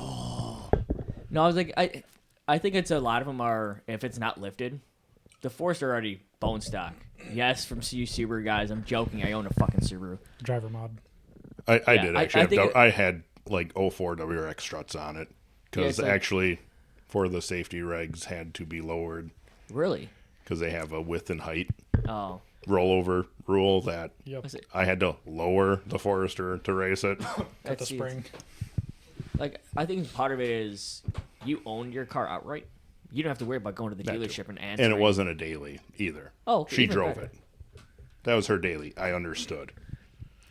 No, I was like, I think it's a lot of them are, if it's not lifted, the Forester are already bone stock. Yes, from you Subaru guys, I'm joking. I own a fucking Subaru. Driver mod. I Yeah, did I actually. think I had like '04 WRX struts on it because Yeah, it's like- actually, for the safety regs, had to be lowered Really? because they have a width and height Oh, rollover rule that Yep. was it? I had to lower the Forester to race it. Got the That's- spring. Like, I think part of it is you own your car outright. You don't have to worry about going to the That too. dealership and answering. And it wasn't a daily either. Oh, okay, she even drove better. it. That was her daily. I understood.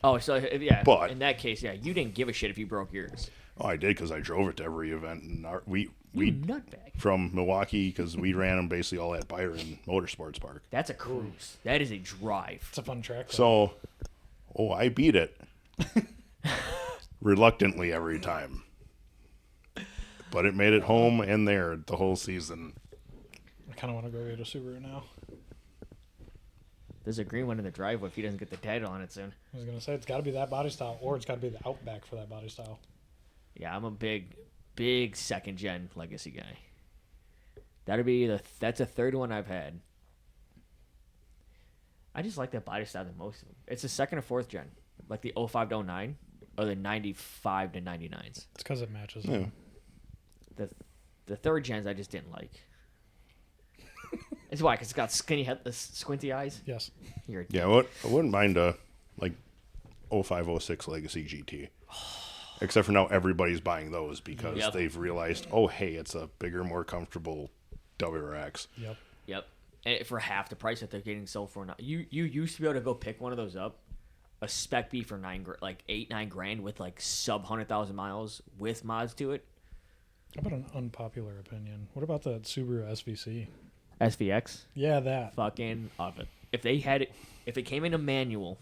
Oh, so yeah. But- in that case, yeah, you didn't give a shit if you broke yours. Oh, I did because I drove it to every event. And You we nutbag. from Milwaukee because we ran them basically all at Byron Motorsports Park. That's a cruise. That is a drive. It's a fun track. So, I beat it reluctantly every time, but it made it home and there the whole season. I kind of want to go get a Subaru now. There's a green one in the driveway if he doesn't get the title on it soon. I was gonna say it's got to be that body style, or it's got to be the Outback for that body style. Yeah, I'm a big second gen legacy guy. That's a third one I've had. I just like that body style the most. It's the second or fourth gen, like the 05 to 09 or the 95 to 99s. It's because it matches. Yeah. The third gens I just didn't like. It's why, because it's got skinny head, the squinty eyes. Yes. You're Yeah, I wouldn't mind a like 05, 06 Legacy GT. Except for now everybody's buying those because Yep. they've realized, oh hey, it's a bigger, more comfortable WRX. Yep. Yep. And for half the price that they're getting sold for now. You used to be able to go pick one of those up, a Spec B for like 8-9 grand with like sub 100,000 miles with mods to it. How about an unpopular opinion? What about that Subaru SVC? SVX, Yeah, that. fucking of it. If they had it, if it came in a manual,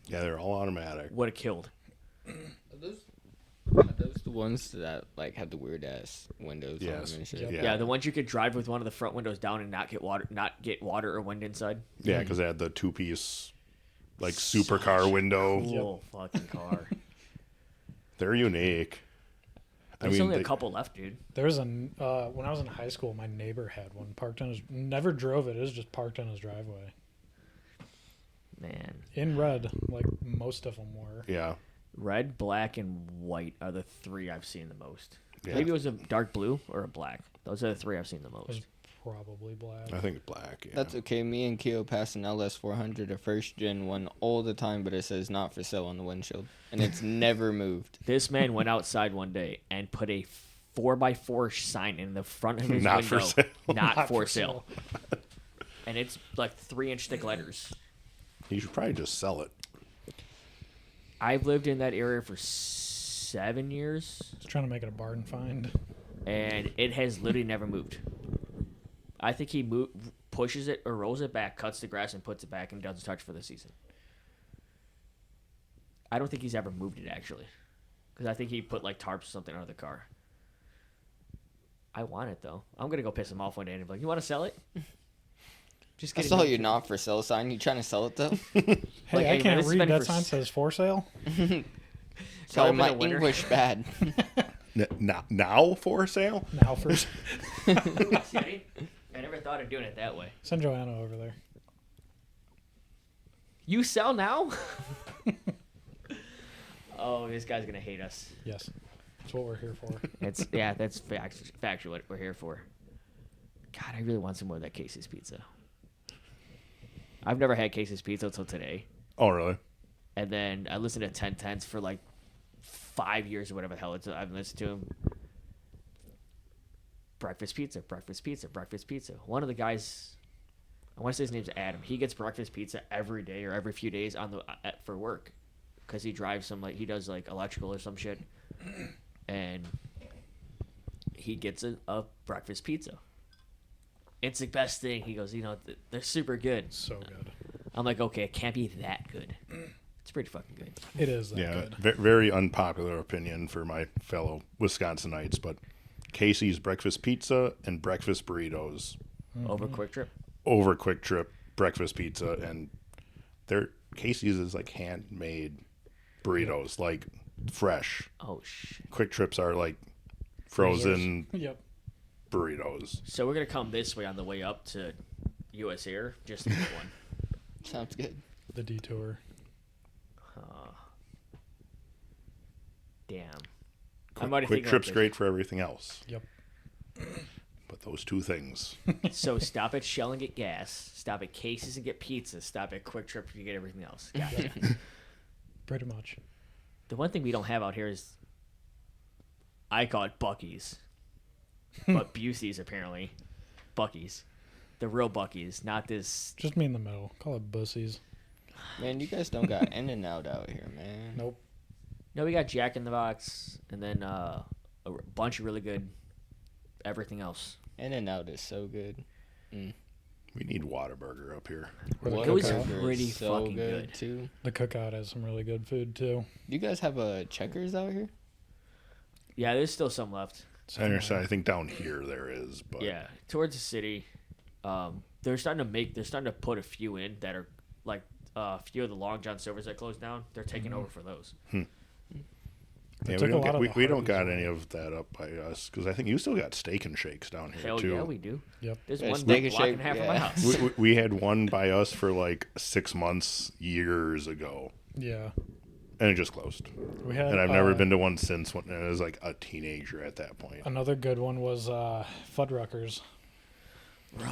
Yeah, they're all automatic. would have killed. Are those the ones that like have the weird ass windows on Yes. them and shit? Yep. Yeah. the ones you could drive with one of the front windows down and not get water or wind inside. Yeah, because they had the two-piece like supercar window. Cool fucking car. They're unique. There's only they- a couple left, dude. There's when I was in high school, my neighbor had one parked on his. Never drove it. It was just parked on his driveway Man, in red, like most of them were. Yeah. red, black, and white are the three I've seen the most. Yeah. Maybe it was a dark blue or a black. Those are the three I've seen the It was most. probably black. I think it's black. Yeah. That's okay. Me and Keo passed an LS400, a first gen one, all the time, but it says not for sale on the windshield, and it's never moved. This man went outside one day and put a 4x4 sign in the front of his Not for window. sale. Not for sale. And it's like 3-inch thick letters. You should probably just sell it. I've lived in that area for 7 years, Just trying to make it a barn find. and it has literally never moved. I think he pushes it or rolls it back, cuts the grass, and puts it back, and doesn't touch for the season. I don't think he's ever moved it, actually. Because I think he put like tarps or something under the car. I want it, though. I'm going to go piss him off one day and be like, you want to sell it? Just I get saw it. your not for sale sign. You trying to sell it though? Hey, Like, I hey, can't this has read. been That for sign says for sale. Sorry, in my the winter. English bad. Now for sale? Now first, See, I never thought of doing it that way. send Joanna over there. You sell now? Oh, this guy's going to hate us. Yes, that's what we're here for. That's factual what we're here for. God, I really want some more of that Casey's pizza. I've never had Casey's pizza until today. Oh, really? And then I listened to 1010s for like 5 years or whatever the hell I've listened to him. Breakfast pizza, breakfast pizza, breakfast pizza. One of the guys, I want to say his name's Adam. He gets breakfast pizza every day or every few days for work, because he drives he does like electrical or some shit, and he gets a breakfast pizza. It's the best thing. He goes, they're super good. So good. I'm like, okay, it can't be that good. It's pretty fucking good. It is that Yeah. good. Very unpopular opinion for my fellow Wisconsinites, but Casey's breakfast pizza and breakfast burritos Over Quick Trip. over Quick Trip breakfast pizza, and Casey's is like handmade burritos, like fresh. Oh shit. Quick Trips are like frozen Yep. burritos. So we're gonna come this way on the way up to U.S. Air, just to get one. Sounds good. The detour. Damn. I'm already Quick thinking Trip's like great for everything else, Yep. but those two things. So stop at Shell and get gas. Stop at Casey's and get pizza. Stop at Quick Trip to get everything else. Gotcha. Pretty much. The one thing we don't have out here is, I call it Buc-ee's, but Busey's apparently. Buc-ee's. The real Buc-ee's, not this. Just me in the middle. Call it bussies. Man, you guys don't got In-N-Out out here, man. Nope. No, we got Jack in the Box, and then a bunch of really good everything else. In-N-Out is so good. We need Whataburger up here. Or the It was cookout. Whataburger pretty is so fucking good. too. The cookout has some really good food too. You guys have a Checkers out here? Yeah, there's still some left. Center side, I think down here there is, but Yeah, towards the city, they're starting to put a few in that are like a few of the Long John Silvers that closed down. They're taking over for those. They yeah, took a lot of the we don't Hardee's got away. any of that up by us because I think you still got Steak and Shakes down here Hell too. yeah, we do. Yep. There's Yeah, one Steak and block and Shake, a half from my yeah. house. We had one by us for like 6 months years ago, Yeah. and it just closed. We had. And I've never been to one since when I was like a teenager at that point. Another good one was Fuddruckers. Bro,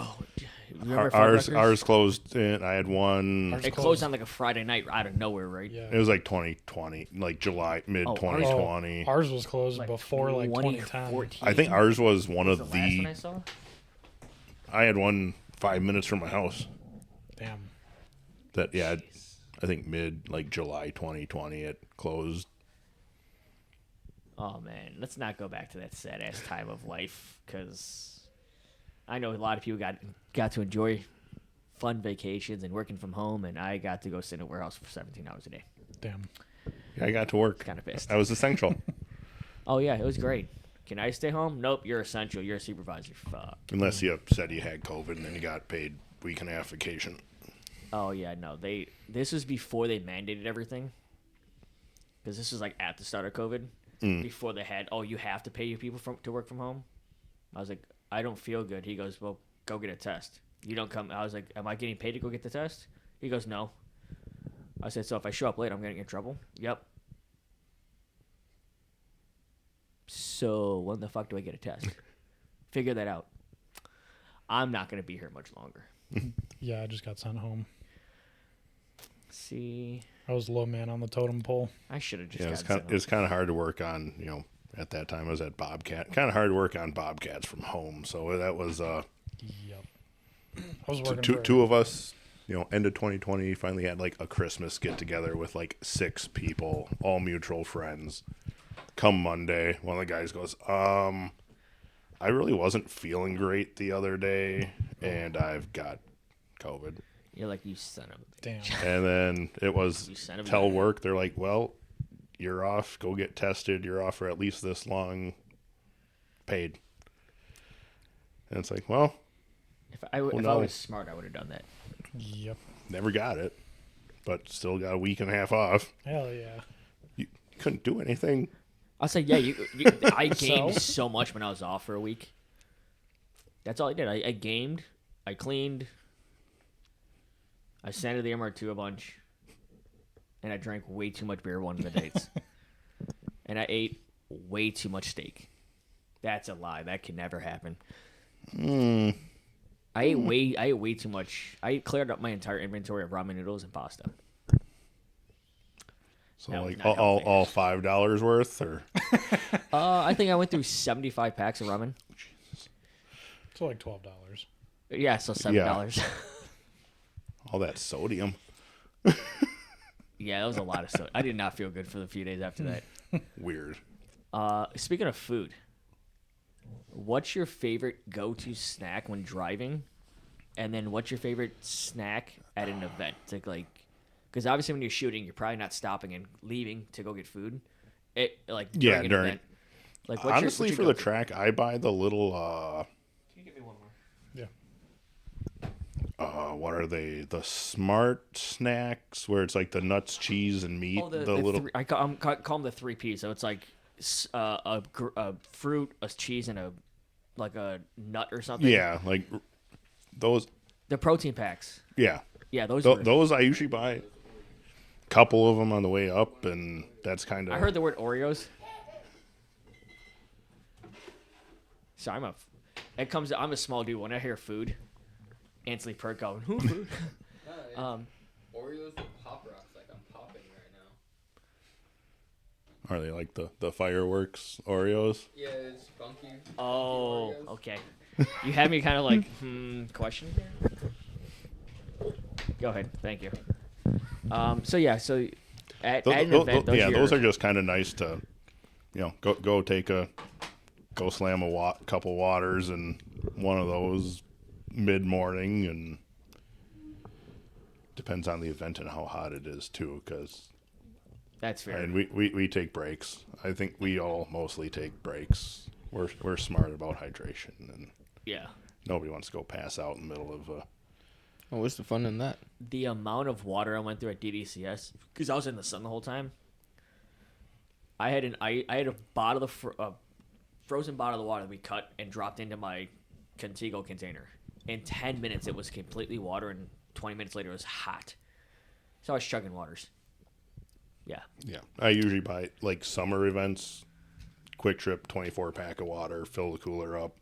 remember Ours Fuddruckers? closed. In, I had one. Ours It closed on like a Friday night out of nowhere, right? Yeah. It was like 2020, like July, mid Oh, ours- 2020. Ours was closed before like 2010. 2014. I think ours was one was of the last the. one I saw. I had one 5 minutes from my house. Damn. That I think mid like July 2020 it closed. Oh man, let's not go back to that sad ass time of life, because I know a lot of people got to enjoy fun vacations and working from home, and I got to go sit in a warehouse for 17 hours a day. Damn. Yeah, I got to work. Kind of pissed. I was essential. Oh yeah, it was great. Can I stay home? Nope, you're essential. You're a supervisor. Fuck. Unless you said you had COVID and then you got paid week and a half vacation. Oh yeah, no. This was before they mandated everything, because this was like at the start of COVID. Before they had, you have to pay your people to work from home. I was like, I don't feel good. He goes, well, go get a test. You don't come. I was like, am I getting paid to go get the test? He goes, no. I said, so if I show up late, I'm gonna get in trouble. Yep. So when the fuck do I get a test? Figure that out. I'm not gonna be here much longer. Yeah, I just got sent home. See, I was low man on the totem pole. I should have just. Yeah, gotten it's sent kind of hard to work on. At that time I was at Bobcat. Kind of hard to work on Bobcats from home. So that was Yep. I was working for two of us. End of 2020, finally had like a Christmas get together with like 6 people, all mutual friends. Come Monday, one of the guys goes, I really wasn't feeling great the other day, and I've got COVID. You're like, you son of a bitch. Damn. And then it was You son of a tell bitch. work. They're like, well, you're off. Go get tested. You're off for at least this long, paid. And it's like, well, If I no. was smart, I would have done that. Yep. never got it, but still got a week and a half off. Hell yeah. You couldn't do anything. I'll say, yeah, I gamed so much when I was off for a week. That's all I did. I gamed, I cleaned, I sanded the MR2 a bunch, and I drank way too much beer one of the dates. And I ate way too much steak. That's a lie. That can never happen. I ate way too much. I cleared up my entire inventory of ramen noodles and pasta. So That was like not all $5 worth, or I think I went through 75 packs of ramen. So like $12. Yeah, so $7. all that sodium. Yeah, that was a lot of soda. I did not feel good for the few days after that. Weird. Speaking of food, what's your favorite go-to snack when driving? And then what's your favorite snack at an event? Like, because obviously when you're shooting, you're probably not stopping and leaving to go get food. During an during- event. Like, what's Honestly, your for the go-to? track, I buy the little Can you give me one more? Yeah. what are they? The smart snacks where it's like the nuts, cheese, and meat. Oh, the little I call them the 3 Ps. So it's like a fruit, a cheese, and a nut or something. Yeah, like those. The protein packs. Yeah, Yeah, those. those I usually buy a couple of them on the way up, and that's kind of. I heard the word Oreos. So I'm a small dude. When I hear food, instantly perk out. Who food? Oreos with Pop Rocks, like I'm popping right now. Are they like the fireworks Oreos? Yeah, it's funky. Oh, Oreos. okay. You had me kind of like, question here? Go ahead. Thank you. So at an event, Those are just kind of nice to, go slam a couple waters and one of those mid morning, and depends on the event and how hot it is too. Because that's fair. and we take breaks. I think we all mostly take breaks. We're smart about hydration, and Yeah. nobody wants to go pass out in the middle of a. Oh, what's the fun in that? The amount of water I went through at DDCS, because I was in the sun the whole time. I had a bottle of frozen bottle of water that we cut and dropped into my Contigo container. In 10 minutes, it was completely water, and 20 minutes later, it was hot. So I was chugging waters. Yeah. Yeah, I usually buy like summer events, quick trip, 24-pack of water, fill the cooler up.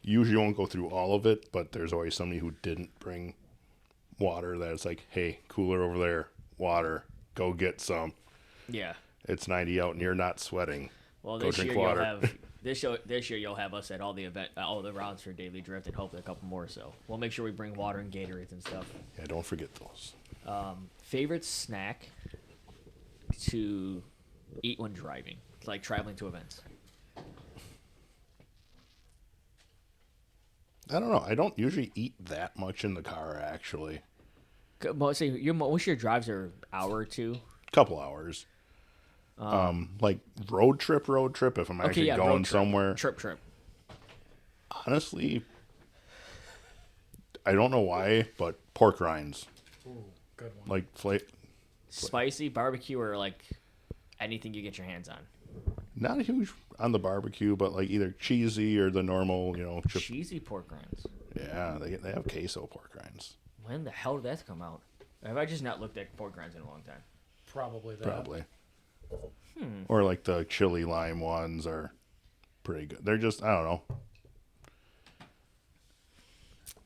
Usually won't go through all of it, but there's always somebody who didn't bring water that it's like, hey, cooler over there, water, go get some. Yeah. It's 90 out and you're not sweating. Well, Go this drink year water. you'll have this year you'll have us at all the rounds for Daily Drift, and hopefully a couple more. So we'll make sure we bring water and Gatorades and stuff. Yeah, don't forget those. Favorite snack to eat when driving, like traveling to events. I don't know. I don't usually eat that much in the car, actually. Most of your drives are an hour or two. Couple hours. Like road trip if I'm actually road going trip. somewhere. Trip. Honestly, I don't know why, but pork rinds. Ooh, good one. Like Spicy, barbecue, or like anything you get your hands on. not a huge on the barbecue, but like either cheesy or the normal, Cheesy pork rinds. Yeah, they have queso pork rinds. When the hell did that come out? Have I just not looked at pork rinds in a long time? Probably that. Probably. Or like the chili lime ones are pretty good. They're just, I don't know.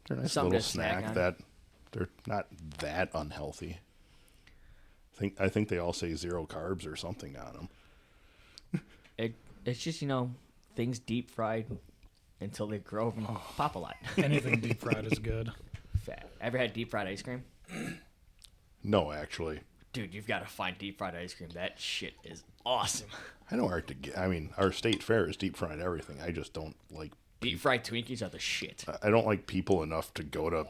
They're a nice Something little to snack snack on. that they're not that unhealthy. I think they all say 0 carbs or something on them. It's just things deep fried until they grow and pop a lot. Anything deep fried is good. Fat. Ever had deep fried ice cream? No, actually. Dude, you've got to find deep fried ice cream. That shit is awesome. I know our state fair is deep fried everything. I just don't like Deep fried Twinkies are the shit. I don't like people enough to go to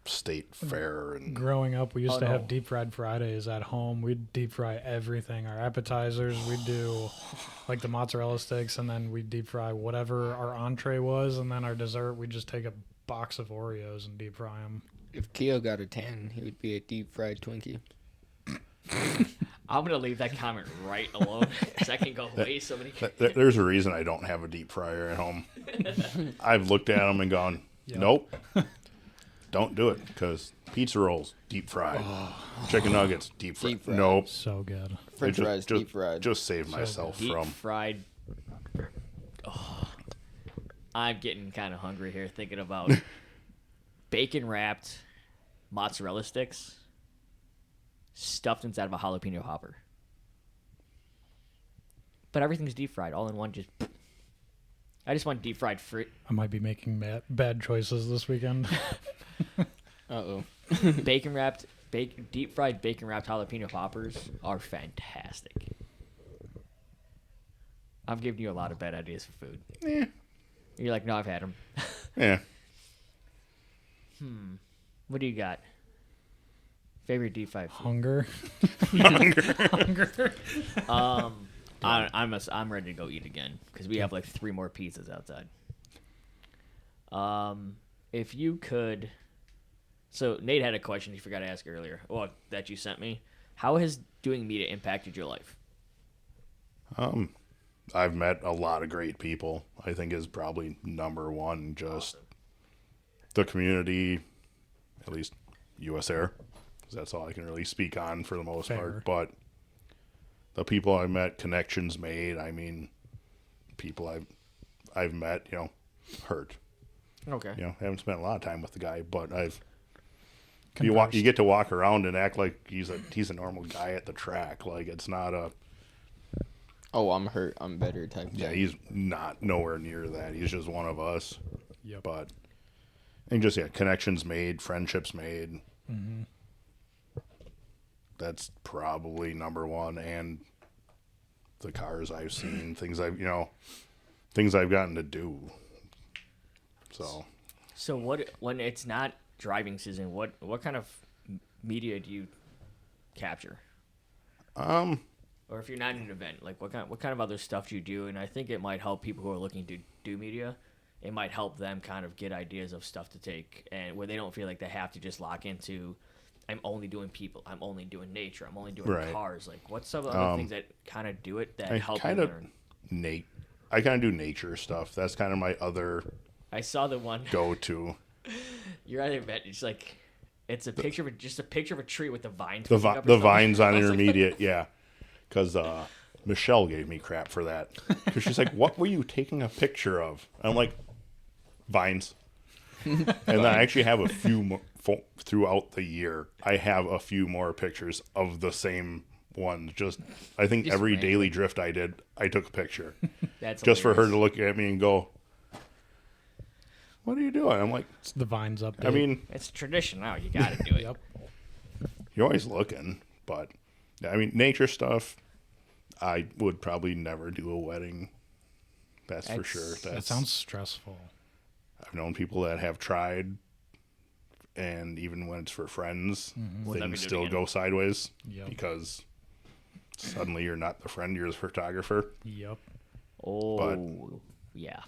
state fair and Growing up, we used to no. have deep fried Fridays at home. We'd deep fry everything. Our appetizers, we'd do like the mozzarella sticks, and then we'd deep fry whatever our entree was, and then our dessert, we'd just take a box of Oreos and deep fry them. If Keo got a 10, he would be a deep fried Twinkie. I'm going to leave that comment right alone because I can go way so many. there's a reason I don't have a deep fryer at home. I've looked at them and gone, nope, don't do it, because pizza rolls, deep fried. Chicken nuggets, deep fried. Deep fried. Nope. So good. French Just- fries, just, deep fried. Just save myself Deep from. fried. Oh, I'm getting kind of hungry here thinking about bacon wrapped mozzarella sticks stuffed inside of a jalapeno hopper. But everything's deep fried all in one. I just want deep fried fruit. I might be making bad choices this weekend. Uh-oh. Deep fried bacon wrapped jalapeno poppers are fantastic. I'm giving you a lot of bad ideas for food. Yeah. You're like, no, I've had them. Yeah. What do you got? Favorite deep fried food? Hunger. I'm ready to go eat again because we have like 3 more pizzas outside. If you could, so Nate had a question he forgot to ask earlier. Well, that you sent me. How has doing media impacted your life? I've met a lot of great people. I think is probably number one. Just the community, at least U.S. Air, 'cause that's all I can really speak on for the most Fair. part. But the people I met, connections made. I mean, people I've met, hurt. Okay. Haven't spent a lot of time with the guy, but you Conversed. get to walk around and act like he's a normal guy at the track. Like it's not a Oh, I'm hurt. I'm better type. yeah. thing. He's not nowhere near that. He's just one of us. Yep. But and just connections made, friendships made. Mm-hmm. That's probably number one. And the cars I've seen, things I've gotten to do. So when it's not driving season, what kind of media do you capture? Or if you're not in an event, like what kind of other stuff do you do? And I think it might help people who are looking to do media. It might help them kind of get ideas of stuff to take, and where they don't feel like they have to just lock into, I'm only doing people, I'm only doing nature, I'm only doing Right. cars. Like what's some other things that kind of do it that I help you kind of learn? I kind of do nature stuff. That's kind of my other I saw the one go-to. you're at an event. It's like it's a picture of just a picture of a tree with the vines. The poking up or the something. vines on I was like, intermediate, yeah. Because Michelle gave me crap for that. Because she's like, "What were you taking a picture of?" I'm like, "Vines." And then I actually have a few more throughout the year. I have a few more pictures of the same ones. I think Just every random. daily drift I did, I took a picture That's just for her to hilarious. look at me and go, "What are you doing?" I'm like, It's the Vines update. I mean, It's tradition now. You got to do it. Yep. you're always looking, but yeah, I mean, nature stuff. I would probably never do a wedding. That's for That's- sure. That That's, sounds stressful. I've known people that have tried, and even when it's for friends, We'll never things do it still again. go sideways Yep. because suddenly you're not the friend, you're the photographer. Yep. Oh, yeah.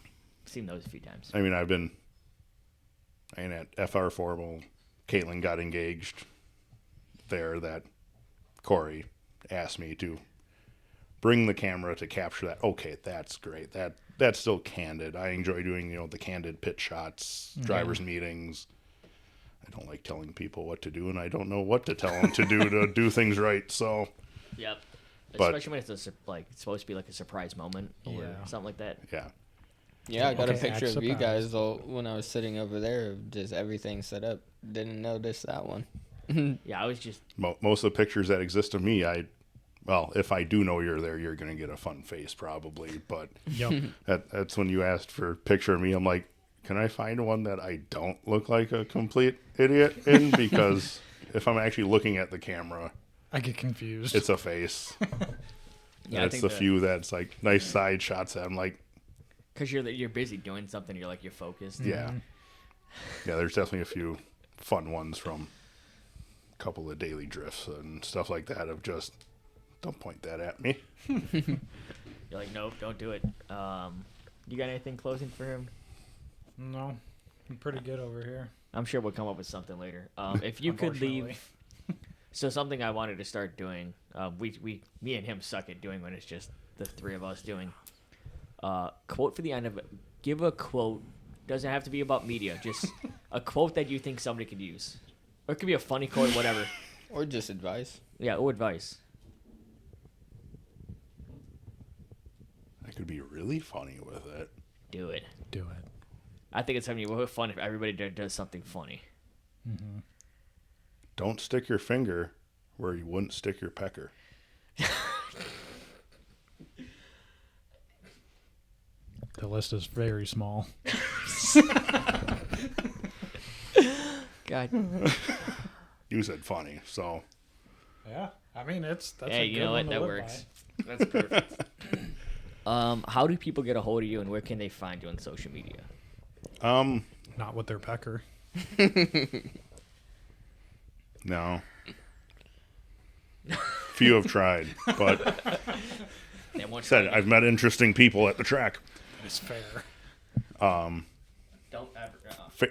Seen those a few times. I mean, and at FR Formal, Caitlin got engaged there. That Corey asked me to bring the camera to capture that. Okay, that's great. That's still candid. I enjoy doing the candid pit shots, drivers meetings. I don't like telling people what to do, and I don't know what to tell them to do to do things right. So Yep. But- Especially when it's it's supposed to be like a surprise moment or Yeah. something like that. yeah, Yeah, I got a Okay, picture act of you surprised. guys though when I was sitting over there, of just everything set up. Didn't notice that one. Yeah, I was just most of the pictures that exist of me, if I do know you're there, you're gonna get a fun face probably. But Yep. that's when you asked for a picture of me. I'm like, can I find one that I don't look like a complete idiot in? Because if I'm actually looking at the camera, I get confused. it's a face. yeah. And it's the few that's like nice side shots that I'm like, because you're busy doing something. You're focused. yeah. Yeah, there's definitely a few fun ones from a couple of daily drifts and stuff like that of just, don't point that at me. You're like, nope, don't do it. You got anything closing for him? No, I'm pretty good over here. I'm sure we'll come up with something later. If you could Unfortunately. leave, so something I wanted to start doing. Me and him suck at doing when it's just the three of us doing. Quote for the end of it. Give a quote. Doesn't have to be about media. Just a quote that you think somebody could use, or it could be a funny quote, whatever. Or just advice. Yeah, or advice. I could be really funny with it. Do it. Do it. I think it's something will be fun if everybody does something funny. Don't stick your finger where you wouldn't stick your pecker. The list is very small. God. You said funny, so Yeah, I mean that's Hey, a you good know one what? to That live works. That's perfect. How do people get a hold of you, and where can they find you on social media? by. Not with their pecker. no. Few have tried, but They won't said try I've met interesting people at the track. It's fair. Don't ever.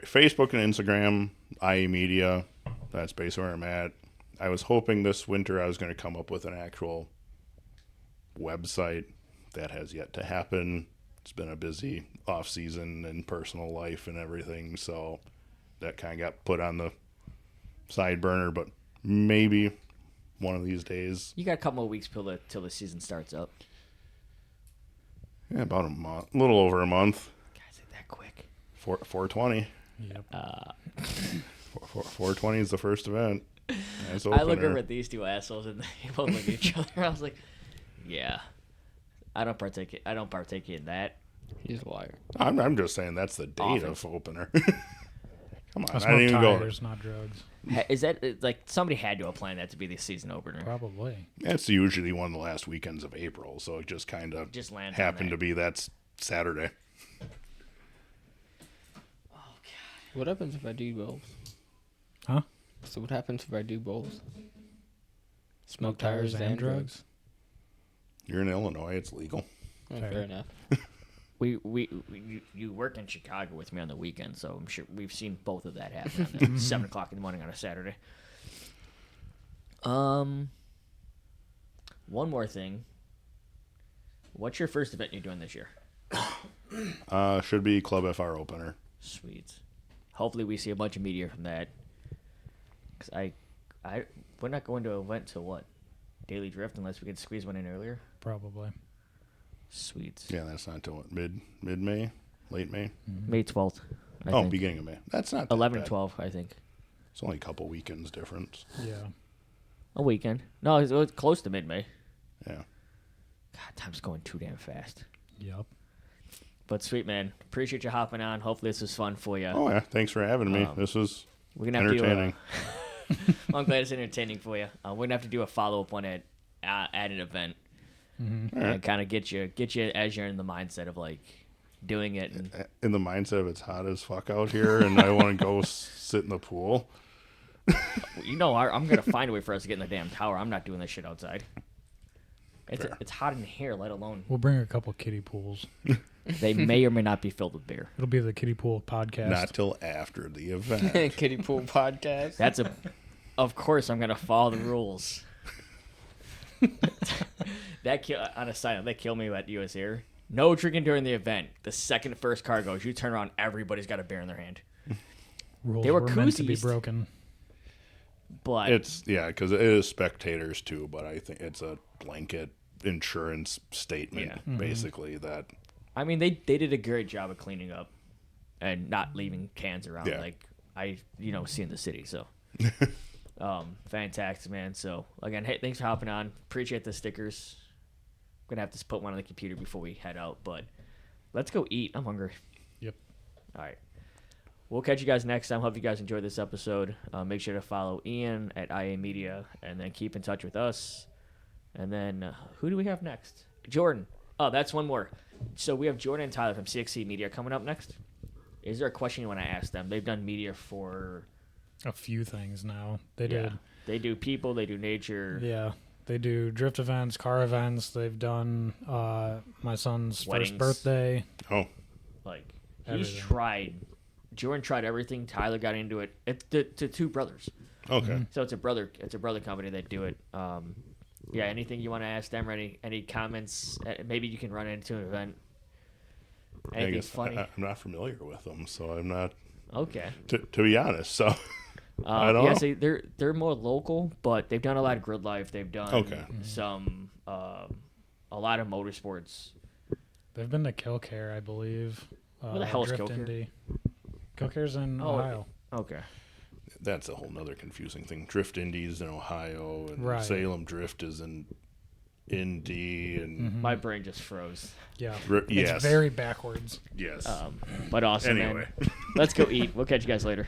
Facebook and Instagram, IE Media. That's basically where I'm at. I was hoping this winter I was going to come up with an actual website that has yet to happen. It's been a busy off season and personal life and everything, so that kind of got put on the side burner. But maybe one of these days. You got a couple more weeks till the season starts up. Yeah, about a month, a little over a month. Guys, is it that quick? 420. Yep. 420 is the first event. Nice I look opener. over at these two assholes and they both look at each other. I was like, yeah, I don't partake in that. He's a liar. I'm just saying that's the date Often. of opener. Come on, I I smoke didn't even go there. tires, not drugs. Is that like somebody had to have planned that to be the season opener? Probably. It's usually one of the last weekends of April, so it just kind of Just lands on happened that. to be that Saturday. What happens if I do both? Huh? So what happens if I do both? Smoke tires and drugs. You're in Illinois; it's legal. Oh, Fair. fair enough. You work in Chicago with me on the weekend, so I'm sure we've seen both of that happen at 7:00 in the morning on a Saturday. One more thing. What's your first event you're doing this year? Should be Club FR opener. Sweet. Hopefully we see a bunch of media from that. Cause we're not going to an event till what? Daily Drift, unless we can squeeze one in earlier. Probably. Sweet. Yeah, that's not till what, mid May, late May. May 12th. I Oh, think. beginning of May. That's not that 11 bad. and 12, I think. It's only a couple weekends difference. Yeah. A weekend. No, it was close to mid-May. Yeah. God, time's going too damn fast. Yep. But sweet, man. Appreciate you hopping on. Hopefully this was fun for you. Oh yeah, thanks for having me. This was We're gonna have to entertaining. I'm glad it's entertaining for you. We're gonna have to do a follow-up one at an event and kind of get you as you're in the mindset of like doing it. And In the mindset of it's hot as fuck out here, and I want to go sit in the pool. I'm gonna find a way for us to get in the damn tower. I'm not doing this shit outside. Fair. It's hot in here, let alone We'll bring a couple kiddie pools. they may or may not be filled with beer. It'll be the kiddie pool podcast. Not till after the event. Kiddie pool podcast. Of course, I'm gonna follow the rules. On a side note, that killed me at US Air. No drinking during the event. The second first car goes, you turn around, everybody's got a beer in their hand. Rules They were meant to be koozies. broken. But It's because it is spectators too, but I think it's a blanket insurance statement Yeah. basically that I mean, they did a great job of cleaning up and not leaving cans around Yeah. like I see in the city. So, fantastic, man. So again, hey, thanks for hopping on. Appreciate the stickers. I'm gonna have to put one on the computer before we head out, but let's go eat. I'm hungry. Yep. All right. We'll catch you guys next time. Hope you guys enjoyed this episode. Make sure to follow Ian at IA Media, and then keep in touch with us. And then who do we have next? Jordan. Oh, that's one more. So we have Jordan and Tyler from CXC Media coming up next. Is there a question you want to ask them? They've done media for A few things now. They did. They do people. They do nature. Yeah. They do drift events, car events. They've done my son's Weddings. first birthday. oh Like he's Everything. tried. Jordan tried everything. Tyler got into it. It's the two brothers. okay. So it's a brother company that do it. Yeah, anything you want to ask them or any comments? Maybe you can run into an event. I Anything guess funny? I'm not familiar with them, so I'm not Okay. to be honest. So I don't Yeah, know. see, they're more local, but they've done a lot of grid life. They've done Okay. some a lot of motorsports. They've been to Killcare, I believe. Where the hell is Drift Killcare? Indy. Killcare's in Oh, Ohio. Okay. That's a whole nother confusing thing. Drift Indies in Ohio, and Right. Salem Drift is in Indy, and My brain just froze. Yeah. yes, It's very backwards. yes. But awesome, Anyway. man. Let's go eat. We'll catch you guys later.